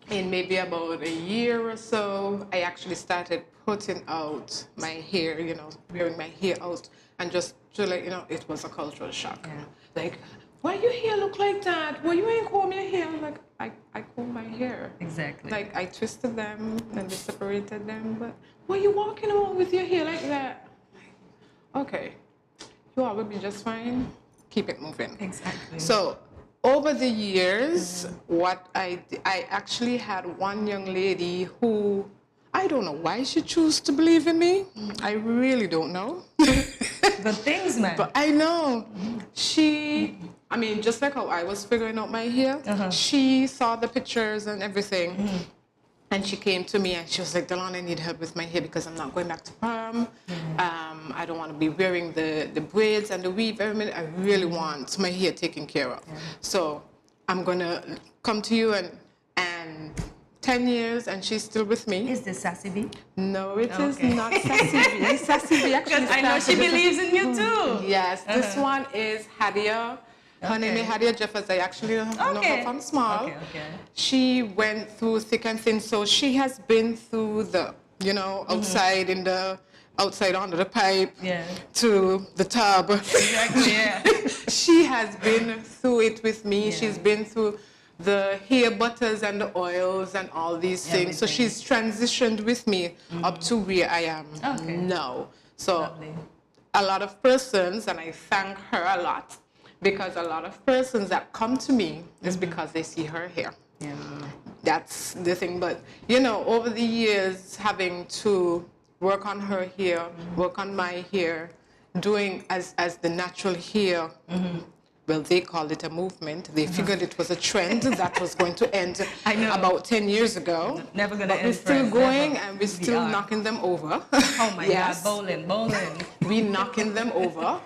In maybe about a year or so, I actually started putting out my hair, you know, wearing my hair out, and just to let you know, it was a cultural shock. Like, why your hair look like that? Well, you ain't comb your hair. I'm like, I comb my hair. Exactly. Like, I twisted them, and we separated them, but why you walking around with your hair like that? Okay, you all will be just fine. Keep it moving. Exactly. So, over the years, what I actually had one young lady who, I don't know why she chose to believe in me. I really don't know. Good things, man. But I know. She, I mean, just like how I was figuring out my hair, she saw the pictures and everything. And she came to me and she was like, Delon, I need help with my hair because I'm not going back to perm. I don't want to be wearing the braids and the weave every minute. I really want my hair taken care of. So I'm going to come to you and 10 years and she's still with me. Is this Sassy B? No, it is not Sassy B. Sassy B actually I know she believes in you too. Yes, this one is Hadia. Her name is Hadia Jeffers. I actually know her from small. She went through thick and thin, so she has been through the, you know, outside in the outside under the pipe Yeah. to the tub. Exactly, yeah. She has been through it with me. Yeah. She's been through the hair butters and the oils and all these things. So Everything. she's transitioned with me up to where I am now. So Lovely. a lot of persons, and I thank her a lot, because a lot of persons that come to me is because they see her hair. Yeah. That's the thing. But, you know, over the years, having to work on her hair, work on my hair, doing as the natural hair, well, they called it a movement. They figured it was a trend that was going to end about 10 years ago. Never gonna but end. we're still friends, going, never. and we're still knocking them over. Oh my Yes. God, bowling. We're knocking them over.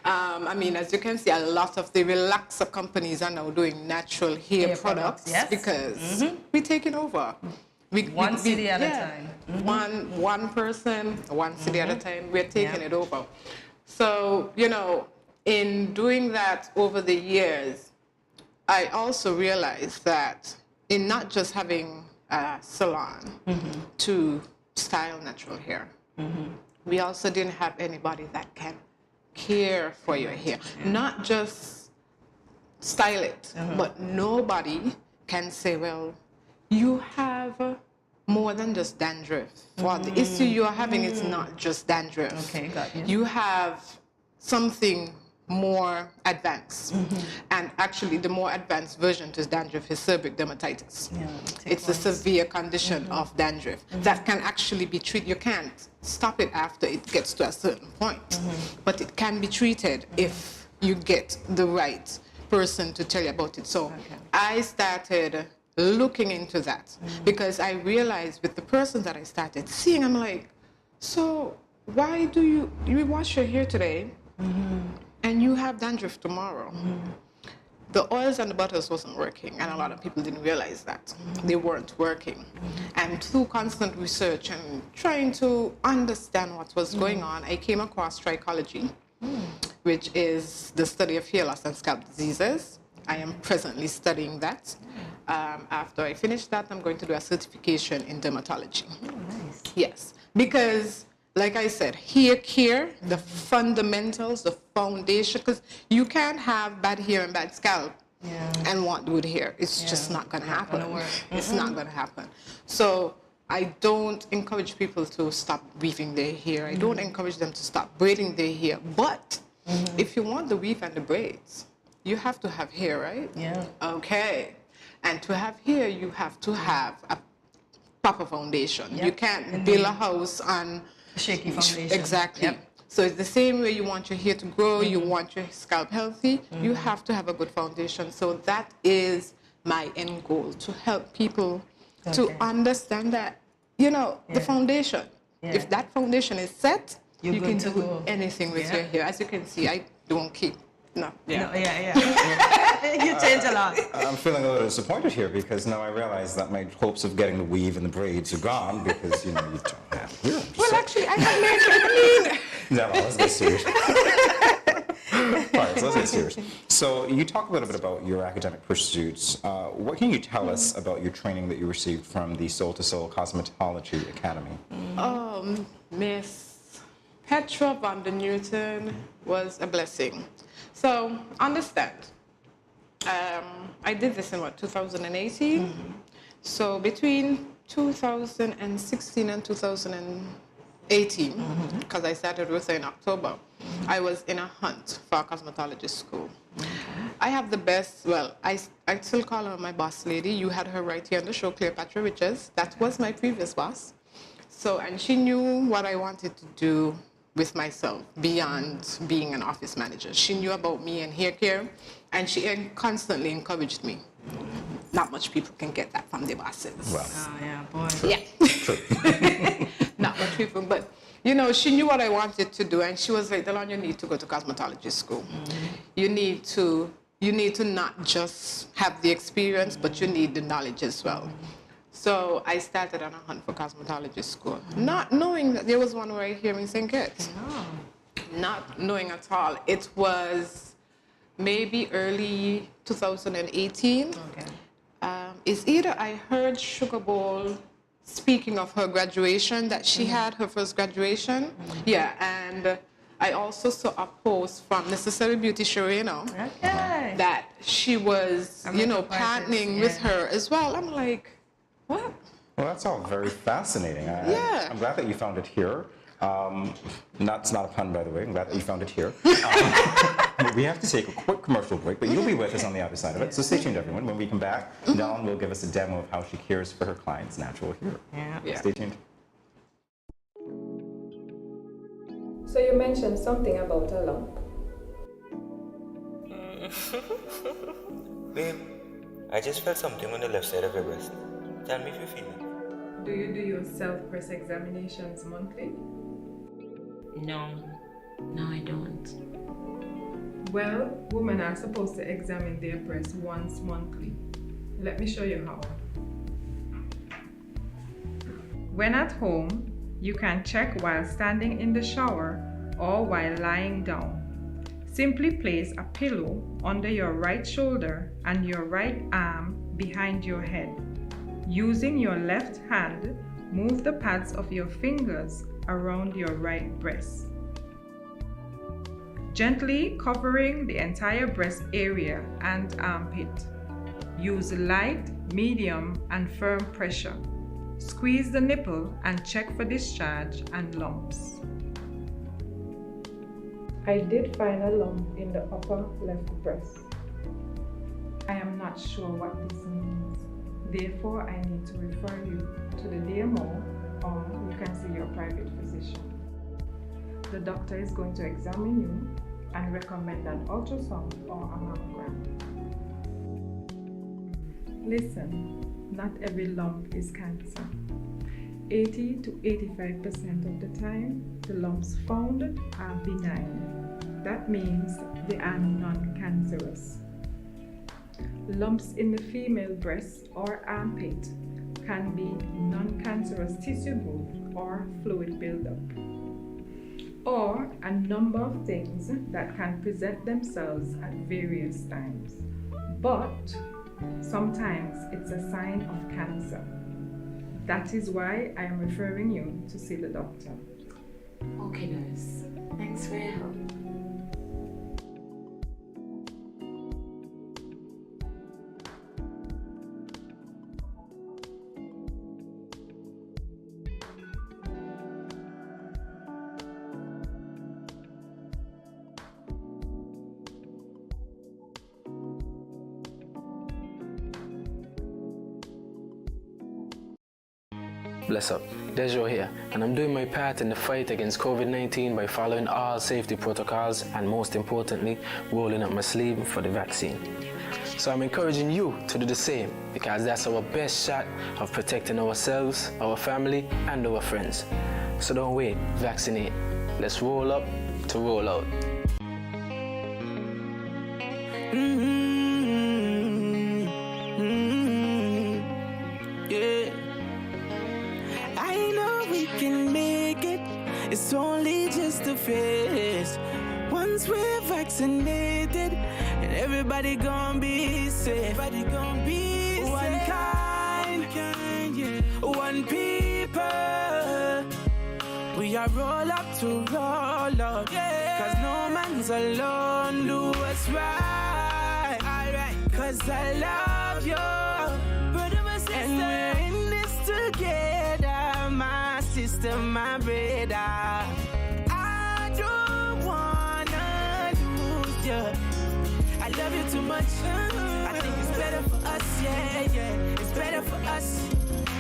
I mean, as you can see, a lot of the relaxer companies are now doing natural hair products, yes. because we're taking over. One city at a time. One person, one city at a time. We're taking it over. So, you know, in doing that over the years, I also realized that in not just having a salon to style natural hair, we also didn't have anybody that can care for your hair. Not just style it, but nobody can say, well, you have more than just dandruff. Well, the issue you're having is not just dandruff. Okay, got you. You have something more advanced. And actually, the more advanced version to dandruff is seborrheic dermatitis. It's a severe condition of dandruff that can actually be treated. You can't stop it after it gets to a certain point, but it can be treated if you get the right person to tell you about it. So I started looking into that because I realized with the person that I started seeing, I'm like, so why do you wash your hair today and you have dandruff tomorrow? The oils and the butters wasn't working, and a lot of people didn't realize that. They weren't working. And through constant research and trying to understand what was going on, I came across trichology, which is the study of hair loss and scalp diseases. I am presently studying that. After I finish that, I'm going to do a certification in dermatology. Nice. Yes, because like I said, hair care, the fundamentals, the foundation, because you can't have bad hair and bad scalp and want good hair. It's just not going to happen. It's not going to happen. So I don't encourage people to stop weaving their hair. I don't encourage them to stop braiding their hair. But if you want the weave and the braids, you have to have hair, right? Yeah. Okay. And to have hair, you have to have a proper foundation. You can't build a house on shaky foundation. Exactly. So it's the same way you want your hair to grow, you want your scalp healthy, you have to have a good foundation. So that is my end goal, to help people to understand that, you know, the foundation. If that foundation is set, you can do anything with your hair. As you can see, I don't keep. No. You change a lot. I'm feeling a little disappointed here because now I realize that my hopes of getting the weave and the braids are gone because, you know, you don't have hair. Well, actually, I have made No, let's get serious. All right, so let's get serious. So you talk a little bit about your academic pursuits. What can you tell us about your training that you received from the Soul to Soul Cosmetology Academy? Miss Petra van der Newton was a blessing. So understand, I did this in 2018? So between 2016 and 2018, because I started with her in October, I was in a hunt for a cosmetology school. I have the best, well, I still call her my boss lady. You had her right here on the show, Cleopatra Riches. That was my previous boss. So, and she knew what I wanted to do with myself beyond being an office manager. She knew about me and hair care, and she constantly encouraged me. Not much people can get that from their bosses. Well, yeah, boy. Yeah. Not much people, but you know, she knew what I wanted to do, and she was like, Delon, you need to go to cosmetology school. You need to not just have the experience, but you need the knowledge as well. So I started on a hunt for cosmetology school, not knowing that there was one right here in St. Kitts. Not knowing at all. It was maybe early 2018. It's either I heard Sugar Bowl speaking of her graduation that she had, her first graduation. Yeah, and I also saw a post from Necessary Beauty Sharino that she was, partnering with her as well. I'm like, what? Well, that's all very fascinating. Yeah. I'm glad that you found it here. That's not a pun, by the way. I'm glad that you found it here. We have to take a quick commercial break, but you'll be with us on the other side of it. So stay tuned, everyone. When we come back, Dawn will give us a demo of how she cares for her clients' natural hair. Yeah. Stay tuned. So you mentioned something about a lump. Babe, I just felt something on the left side of your breast. Tell me if you feel it. Do you do your self-breast examinations monthly? No, I don't. Well, women are supposed to examine their breasts once monthly. Let me show you how. When at home, you can check while standing in the shower or while lying down. Simply place a pillow under your right shoulder and your right arm behind your head. Using your left hand, move the pads of your fingers around your right breast, gently covering the entire breast area and armpit. Use light, medium, and firm pressure. Squeeze the nipple and check for discharge and lumps. I did find a lump in the upper left breast. I am not sure what this means. Therefore, I need to refer you to the DMO, or you can see your private physician. The doctor is going to examine you and recommend an ultrasound or a mammogram. Listen, not every lump is cancer. 80 to 85% of the time, the lumps found are benign. That means they are non-cancerous. Lumps in the female breast or armpit can be non-cancerous tissue growth or fluid buildup, or a number of things that can present themselves at various times. But sometimes it's a sign of cancer. That is why I am referring you to see the doctor. Okay, nurse. Thanks for your help. Bless up, Dejo here, and I'm doing my part in the fight against COVID-19 by following all safety protocols and, most importantly, rolling up my sleeve for the vaccine. So I'm encouraging you to do the same, because that's our best shot of protecting ourselves, our family, and our friends. So don't wait, vaccinate. Let's roll up to roll out. It's only just a phase. Once we're vaccinated, and everybody gonna be safe. Everybody gonna be one kind, yeah. One people. We are roll up to roll out, yeah. 'Cause no man's alone. Do what's right, alright. 'Cause I love you, brother, my sister. And we're in this together, my sister, my brother. I don't wanna lose you. I love you too much. I think it's better for us, yeah, yeah. It's better for us.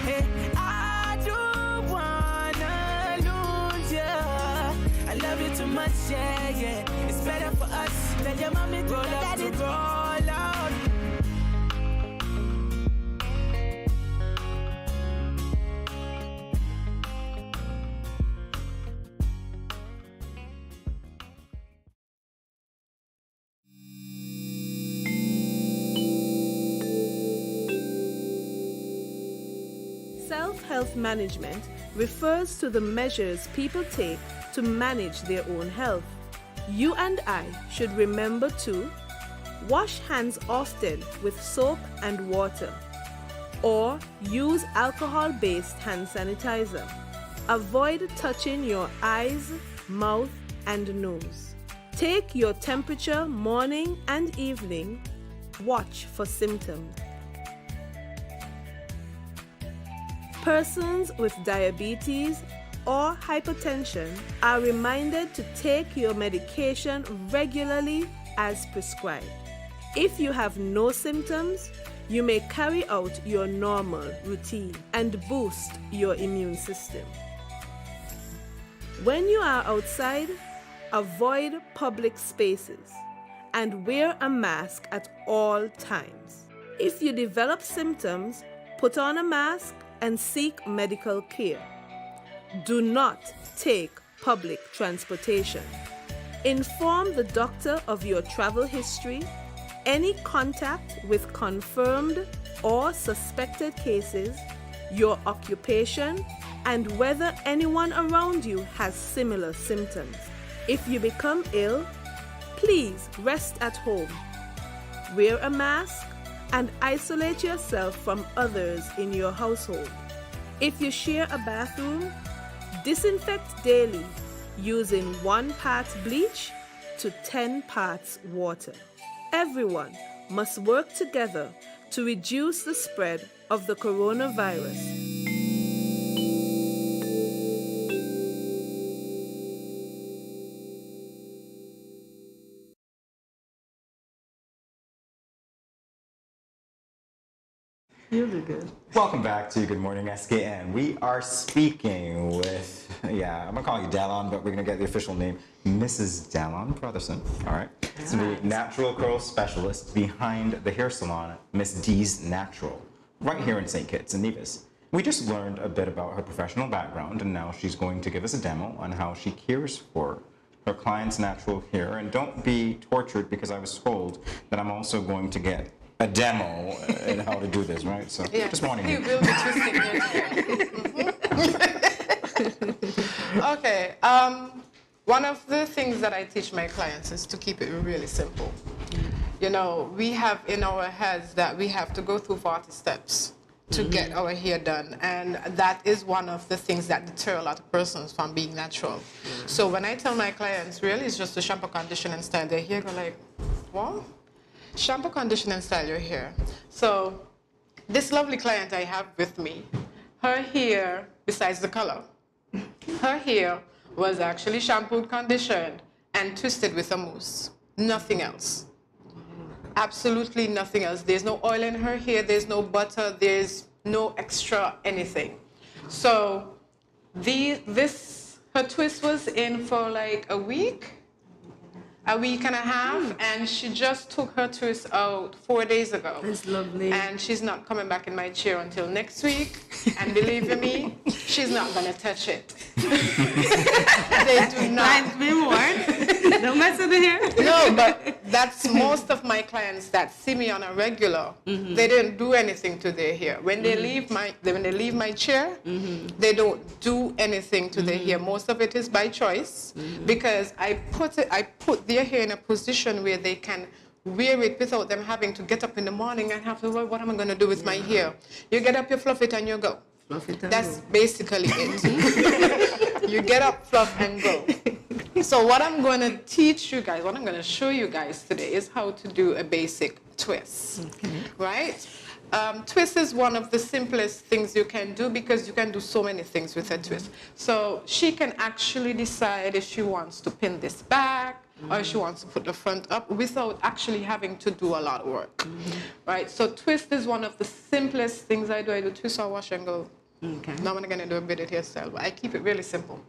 Hey, I don't wanna lose you. I love you too much, yeah, yeah. It's better for us. Tell your mommy to roll up to roll out. Self-health management refers to the measures people take to manage their own health. You and I should remember to wash hands often with soap and water, or use alcohol-based hand sanitizer. Avoid touching your eyes, mouth, and nose. Take your temperature morning and evening. Watch for symptoms. Persons with diabetes or hypertension are reminded to take your medication regularly as prescribed. If you have no symptoms, you may carry out your normal routine and boost your immune system. When you are outside, avoid public spaces and wear a mask at all times. If you develop symptoms, put on a mask and seek medical care. Do not take public transportation. Inform the doctor of your travel history, any contact with confirmed or suspected cases, your occupation, and whether anyone around you has similar symptoms. If you become ill, please rest at home. Wear a mask and isolate yourself from others in your household. If you share a bathroom, disinfect daily using 1 part bleach to 10 parts water. Everyone must work together to reduce the spread of the coronavirus. You'll do good. Welcome back to Good Morning SKN. We are speaking with, I'm gonna call you Dallon, but we're gonna get the official name, Mrs. Dallon Brotherson. All right. It's the natural curl specialist behind the hair salon, Miss D's Natural, right here in St. Kitts and Nevis. We just learned a bit about her professional background, and now she's going to give us a demo on how she cares for her clients' natural hair. And don't be tortured because I was told that I'm also going to get a demo and how to do this, right? So just warning you. will be twisting your hair. Okay. One of the things that I teach my clients is to keep it really simple. You know, we have in our heads that we have to go through 40 steps to get our hair done, and that is one of the things that deter a lot of persons from being natural. So when I tell my clients, really, it's just to shampoo, condition, and style their hair, go like, what? Shampoo, condition, and style your hair. So this lovely client I have with me, her hair, besides the color, her hair was actually shampooed, conditioned, and twisted with a mousse. Nothing else. Absolutely nothing else. There's no oil in her hair, there's no butter, there's no extra anything. So her twist was in for like a week and a half, and she just took her twist out 4 days ago. That's lovely. And she's not coming back in my chair until next week. And believe me, she's not gonna touch it. They do not. Clients be warned. Don't mess with the hair. No, but that's most of my clients that see me on a regular. They didn't do anything to their hair. When they leave my chair, they don't do anything to their hair. Most of it is by choice, because I put their hair in a position where they can wear it without them having to get up in the morning and have to worry, what am I going to do with my hair? You get up, you fluff it, and you go. That's basically it. You get up, fluff, and go. So what I'm going to teach you guys, what I'm going to show you guys today is how to do a basic twist, right? Twist is one of the simplest things you can do, because you can do so many things with a twist. So she can actually decide if she wants to pin this back, or she wants to put the front up without actually having to do a lot of work, right? So twist is one of the simplest things I do. I do twist or wash and go. Now I'm going to do a bit of hairstyle, but I keep it really simple,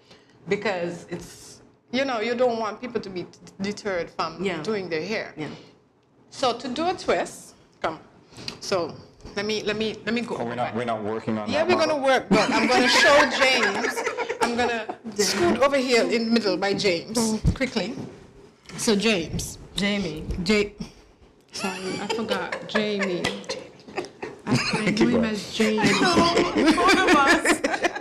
because it's, you know, you don't want people to be deterred from doing their hair. So to do a twist, come. So let me go. Oh, we're not working on that. Yeah, we're going to work, but I'm going to show James. I'm going to scoot over here in the middle by James quickly. So James. Jamie. Sorry, I forgot. Jamie. I know him as Jamie.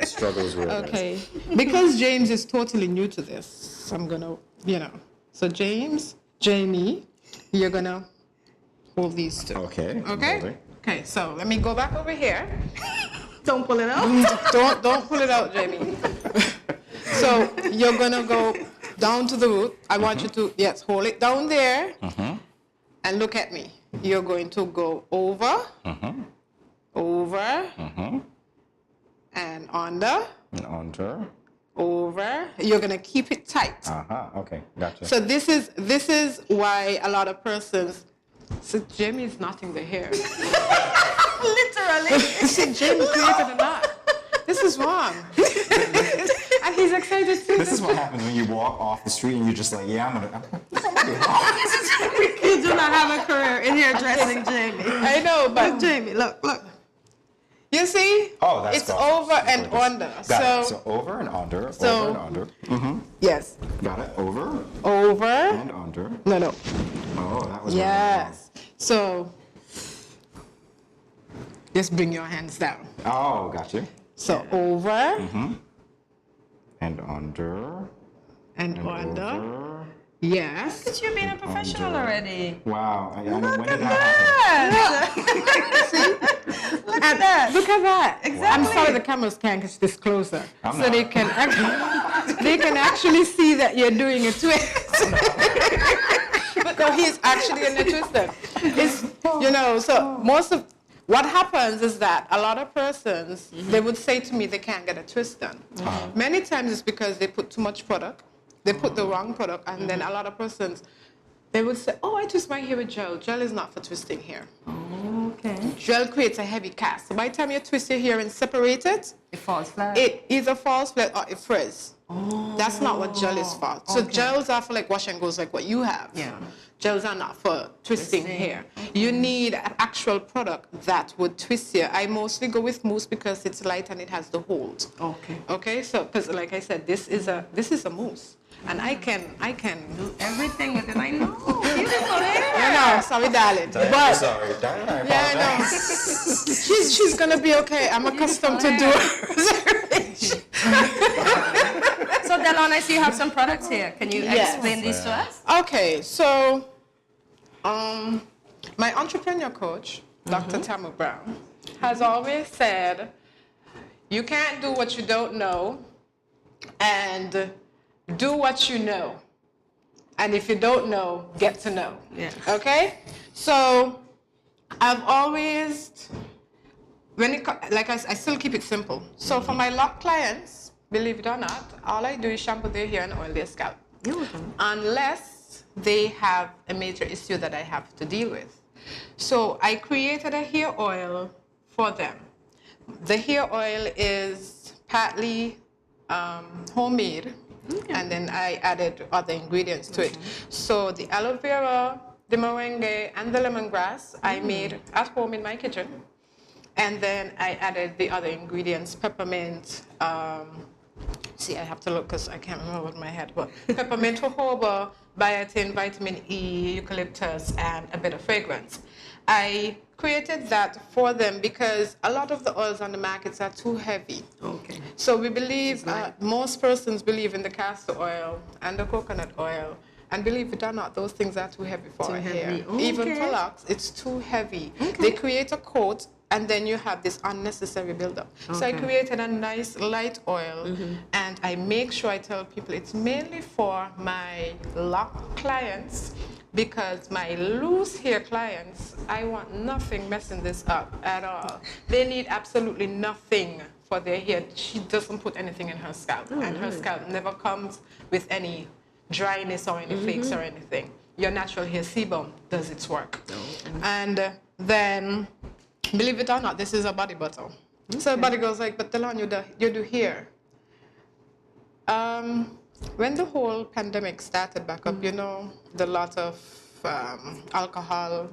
Struggles with Okay. Because James is totally new to this, I'm going to, So Jamie, you're going to hold these two. Okay. Okay? Okay, so let me go back over here. Don't pull it out. Don't pull it out, Jamie. So you're gonna go down to the root. I want you to, yes, hold it down there and look at me. You're going to go over, over, and under. And under. Over. You're gonna keep it tight. Okay, gotcha. So this is why a lot of persons. So Jamie is knotting the hair. Literally. See, Jamie created a knot. This is wrong. And he's excited too. This is what happens when you walk off the street and you're just like, yeah, I'm gonna. You do not have a career in hairdressing, Jamie. I know, but look, Jamie, look. You see? Oh, that's it's over and under. Got it. So over and under, over and under. Yes. Got it. Over. Over. And under. No. Oh, that was yes. So just bring your hands down. Oh, got you. So over. And under. And under. Over. Yes. Look at you being a professional already. Wow. I mean, when did that happen? Look at that. Look at that. Exactly. I'm sorry the cameras can't get this closer. They can actually see that you're doing a twist. Because he's actually in a twister. It's, so most of what happens is that a lot of persons, they would say to me they can't get a twist done. Many times it's because they put too much product. They put the wrong product, and then a lot of persons, they would say, oh, I twist my hair with gel. Gel is not for twisting hair. Okay. Gel creates a heavy cast. So by the time you twist your hair and separate it, it falls flat. It either falls flat or it frizz. That's not what gel is for. So gels are for like wash and goes like what you have. Yeah. Gels are not for twisting hair. You need an actual product that would twist hair. I mostly go with mousse because it's light and it has the hold. Okay, so because like I said, this is a mousse. And I can do everything with it. I know. Beautiful hair. I know, sorry, darling. But sorry, darling. I yeah, I know. she's gonna be okay. I'm accustomed to do it. So Delon, I see you have some products here. Can you explain these to us? Okay, so my entrepreneur coach, Dr. Tamu Brown, has always said, you can't do what you don't know, and do what you know. And if you don't know, get to know. Yeah. Okay? So I've always, I still keep it simple. So for my lock clients, believe it or not, all I do is shampoo their hair and oil their scalp. Unless they have a major issue that I have to deal with. So I created a hair oil for them. The hair oil is partly homemade, and then I added other ingredients to it. So the aloe vera, the moringa, and the lemongrass I made at home in my kitchen. And then I added the other ingredients, peppermint, see, I have to look because I can't remember in my head, but peppermint, jojoba, biotin, vitamin E, eucalyptus, and a bit of fragrance. I created that for them because a lot of the oils on the markets are too heavy. Okay. So we believe, most persons believe in the castor oil and the coconut oil. And believe it or not, those things are too heavy for our hair. Even for locks, it's too heavy. They create a coat, and then you have this unnecessary buildup. So I created a nice light oil, and I make sure I tell people it's mainly for my lock clients, because my loose hair clients, I want nothing messing this up at all. They need absolutely nothing for their hair. She doesn't put anything in her scalp, and her scalp never comes with any dryness or any flakes or anything. Your natural hair sebum does its work. And then, believe it or not, this is a body butter. So everybody goes like, but Delon, you do hair. When the whole pandemic started back up, you know, the lot of alcohol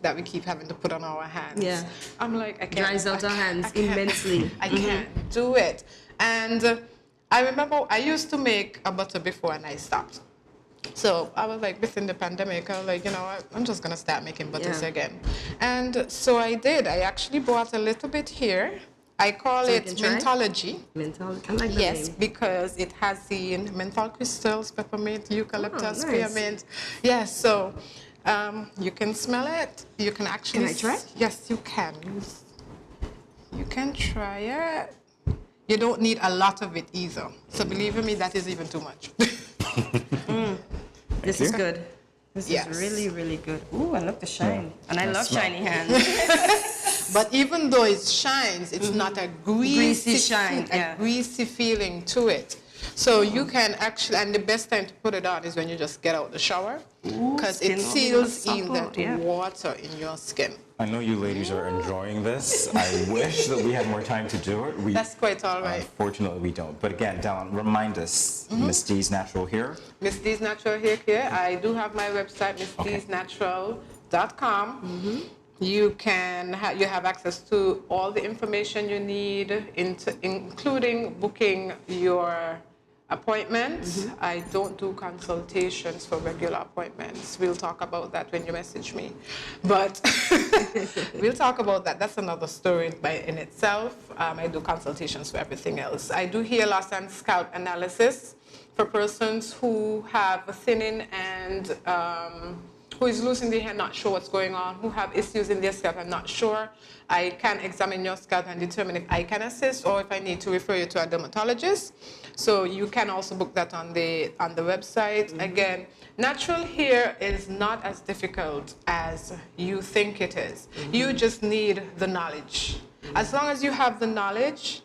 that we keep having to put on our hands. Yeah. I'm like, I can't. Dries out our hands immensely. I can't do it. And I remember I used to make a butter before and I stopped. So I was like, within the pandemic, I was like, you know what, I'm just gonna start making butters again. And so I did. I actually bought a little bit here. I call it Mentology. Mentology, I like the name. Because it has the menthol crystals, peppermint, eucalyptus, spearmint. Yes, so You can smell it. You can actually... Can I try? Yes, you can. You can try it. You don't need a lot of it either. So believe me, that is even too much. This is good. This is really, really good. Ooh, and look the shine. And I love shiny hands. But even though it shines, it's not a greasy shine, a greasy feeling to it. So you can actually, and the best time to put it on is when you just get out the shower, because it seals in that water in your skin. I know you ladies are enjoying this. I wish that we had more time to do it. That's quite all right. Unfortunately, we don't. But again, Dallin, remind us, Miss D's Natural Hair. Miss D's Natural Hair Care. I do have my website, missdsnatural.com. You can you have access to all the information you need, including booking your appointments. I don't do consultations for regular appointments. We'll talk about that when you message me. But we'll talk about that. That's another story in itself. I do consultations for everything else. I do hair loss and scalp analysis for persons who have thinning and who is losing their hair, not sure what's going on, who have issues in their scalp, I'm not sure. I can examine your scalp and determine if I can assist or if I need to refer you to a dermatologist. So you can also book that on the website. Again, natural hair is not as difficult as you think it is. You just need the knowledge. As long as you have the knowledge,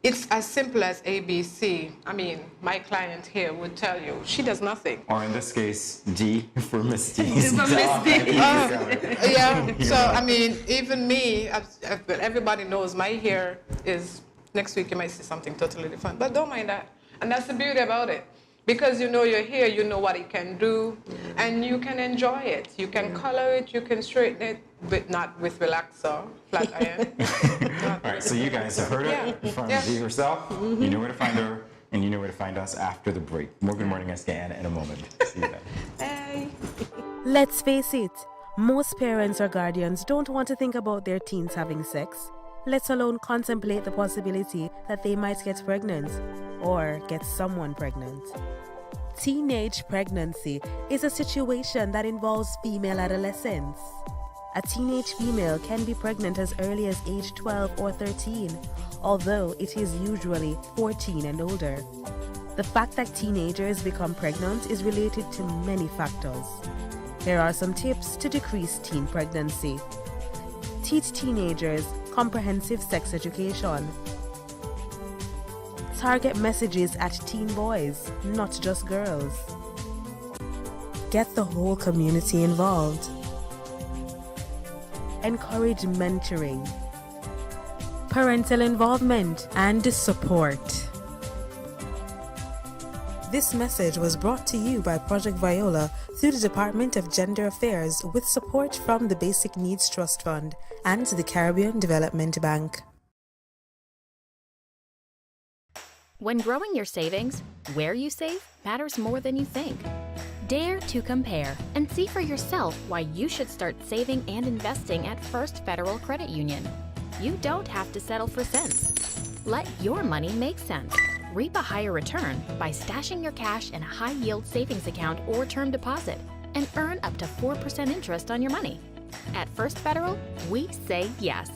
it's as simple as ABC. I mean, my client here would tell you, she does nothing. Or in this case, D for Miss D's. Yeah, so I mean, even me, everybody knows my hair is, next week you might see something totally different, but don't mind that. And that's the beauty about it. Because you know your hair, you know what it can do, and you can enjoy it. You can color it, you can straighten it, but not with relaxer, flat iron. All right, so you guys have heard it from Dee herself. You know where to find her, and you know where to find us after the break. More Good Morning SKN in a moment. See you then. Hey. Let's face it, most parents or guardians don't want to think about their teens having sex, let alone contemplate the possibility that they might get pregnant or get someone pregnant. Teenage pregnancy is a situation that involves female adolescents. A teenage female can be pregnant as early as age 12 or 13, although it is usually 14 and older. The fact that teenagers become pregnant is related to many factors. Here are some tips to decrease teen pregnancy. Teach teenagers comprehensive sex education. Target messages at teen boys, not just girls. Get the whole community involved. Encourage mentoring, parental involvement, and support. This message was brought to you by Project Viola through the Department of Gender Affairs with support from the Basic Needs Trust Fund and the Caribbean Development Bank. When growing your savings, where you save matters more than you think. Dare to compare and see for yourself why you should start saving and investing at First Federal Credit Union. You don't have to settle for cents. Let your money make sense. Reap a higher return by stashing your cash in a high-yield savings account or term deposit and earn up to 4% interest on your money. At First Federal, we say yes.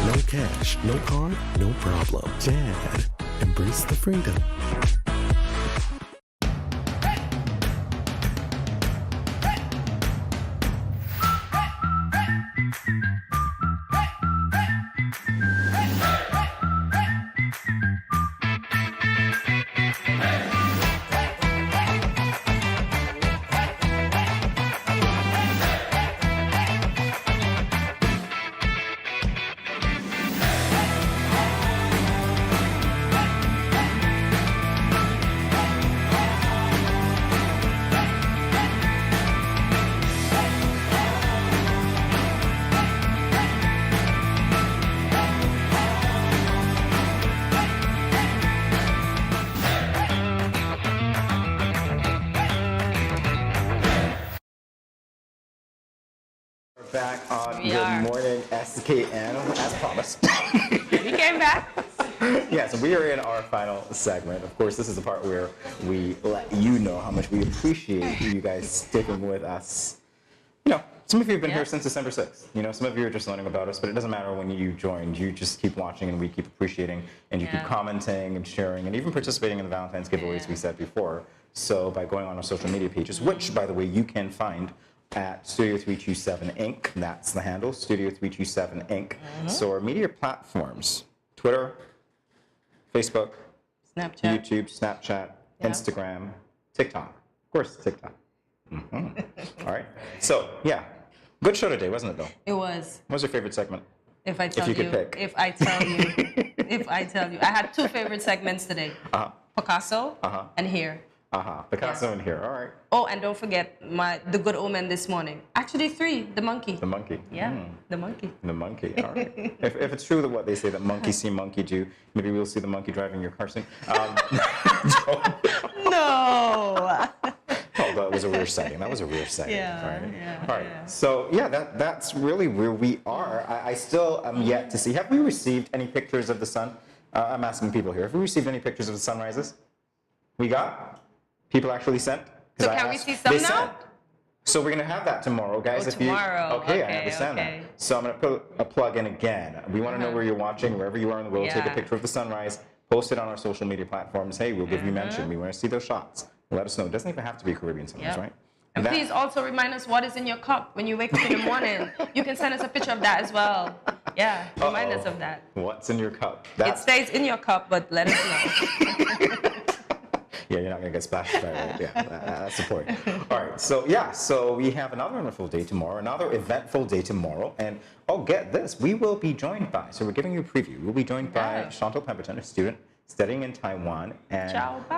No cash, no card, no problem. Dad, embrace the freedom. back on We Good are. Morning SKN, as promised. We came back. Yes, we are in our final segment. Of course, this is the part where we let you know how much we appreciate you guys sticking with us. You know, some of you have been here since December 6th. You know, some of you are just learning about us, but it doesn't matter when you joined. You just keep watching and we keep appreciating and you keep commenting and sharing and even participating in the Valentine's giveaways we said before. So by going on our social media pages, which, by the way, you can find at Studio 327 Inc. That's the handle, Studio 327 Inc. So our media platforms, Twitter, Facebook, Snapchat, YouTube, Snapchat, Instagram, TikTok. Of course, TikTok. All right. So, yeah. Good show today, wasn't it, though? It was. What was your favorite segment? If I tell you could pick. If I tell you. I had two favorite segments today. Picasso and Here. Picasso and Here. All right. Oh, and don't forget the Good Omen this morning. Actually, 3. The monkey. The monkey. Yeah, the monkey. The monkey. All right. if it's true that what they say that monkey see, monkey do, maybe we'll see the monkey driving your car soon. No. Oh, that was a rear setting. That was a rear setting. Yeah. All right. So yeah, that's really where we are. I still am yet to see. Have we received any pictures of the sun? I'm asking people here. Have we received any pictures of the sunrises? We got. People actually sent. So can we see some now? Sent. So we're gonna have that tomorrow, guys. Tomorrow. Okay, I understand that. So I'm gonna put a plug in again. We want to know where you're watching, wherever you are in the world. Take a picture of the sunrise. Post it on our social media platforms. Hey, we'll give you mention. We want to see those shots. Let us know. It doesn't even have to be Caribbean sunrise, right? And please also remind us what is in your cup when you wake up in the morning. You can send us a picture of that as well. Yeah, remind us of that. What's in your cup? It stays in your cup, but let us know. Yeah, you're not going to get splashed by it. Yeah, that's the point. All right, so we have another wonderful day tomorrow, another eventful day tomorrow, and get this, we will be joined by, so we're giving you a preview, we'll be joined by Chantal Pemberton, a student studying in Taiwan, and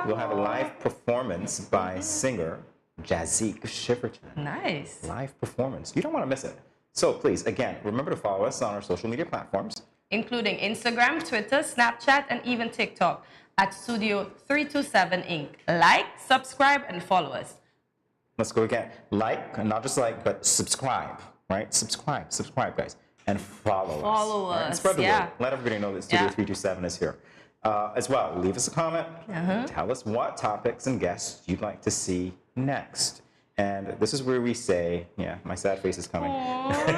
we'll have a live performance by singer Jazik Shiverton. Nice. Live performance. You don't want to miss it. So please, again, remember to follow us on our social media platforms, including Instagram, Twitter, Snapchat, and even TikTok at Studio 327 Inc. Like, subscribe, and follow us. Let's go again. Like, and not just like, but subscribe, right? Subscribe, guys. And follow us. Follow us, And spread the word. Let everybody know that Studio 327 is here. As well, leave us a comment. Tell us what topics and guests you'd like to see next. And this is where we say, my sad face is coming.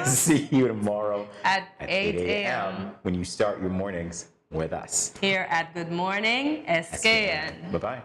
See you tomorrow at 8 a.m. when you start your mornings with us. Here at Good Morning SKN. Bye-bye.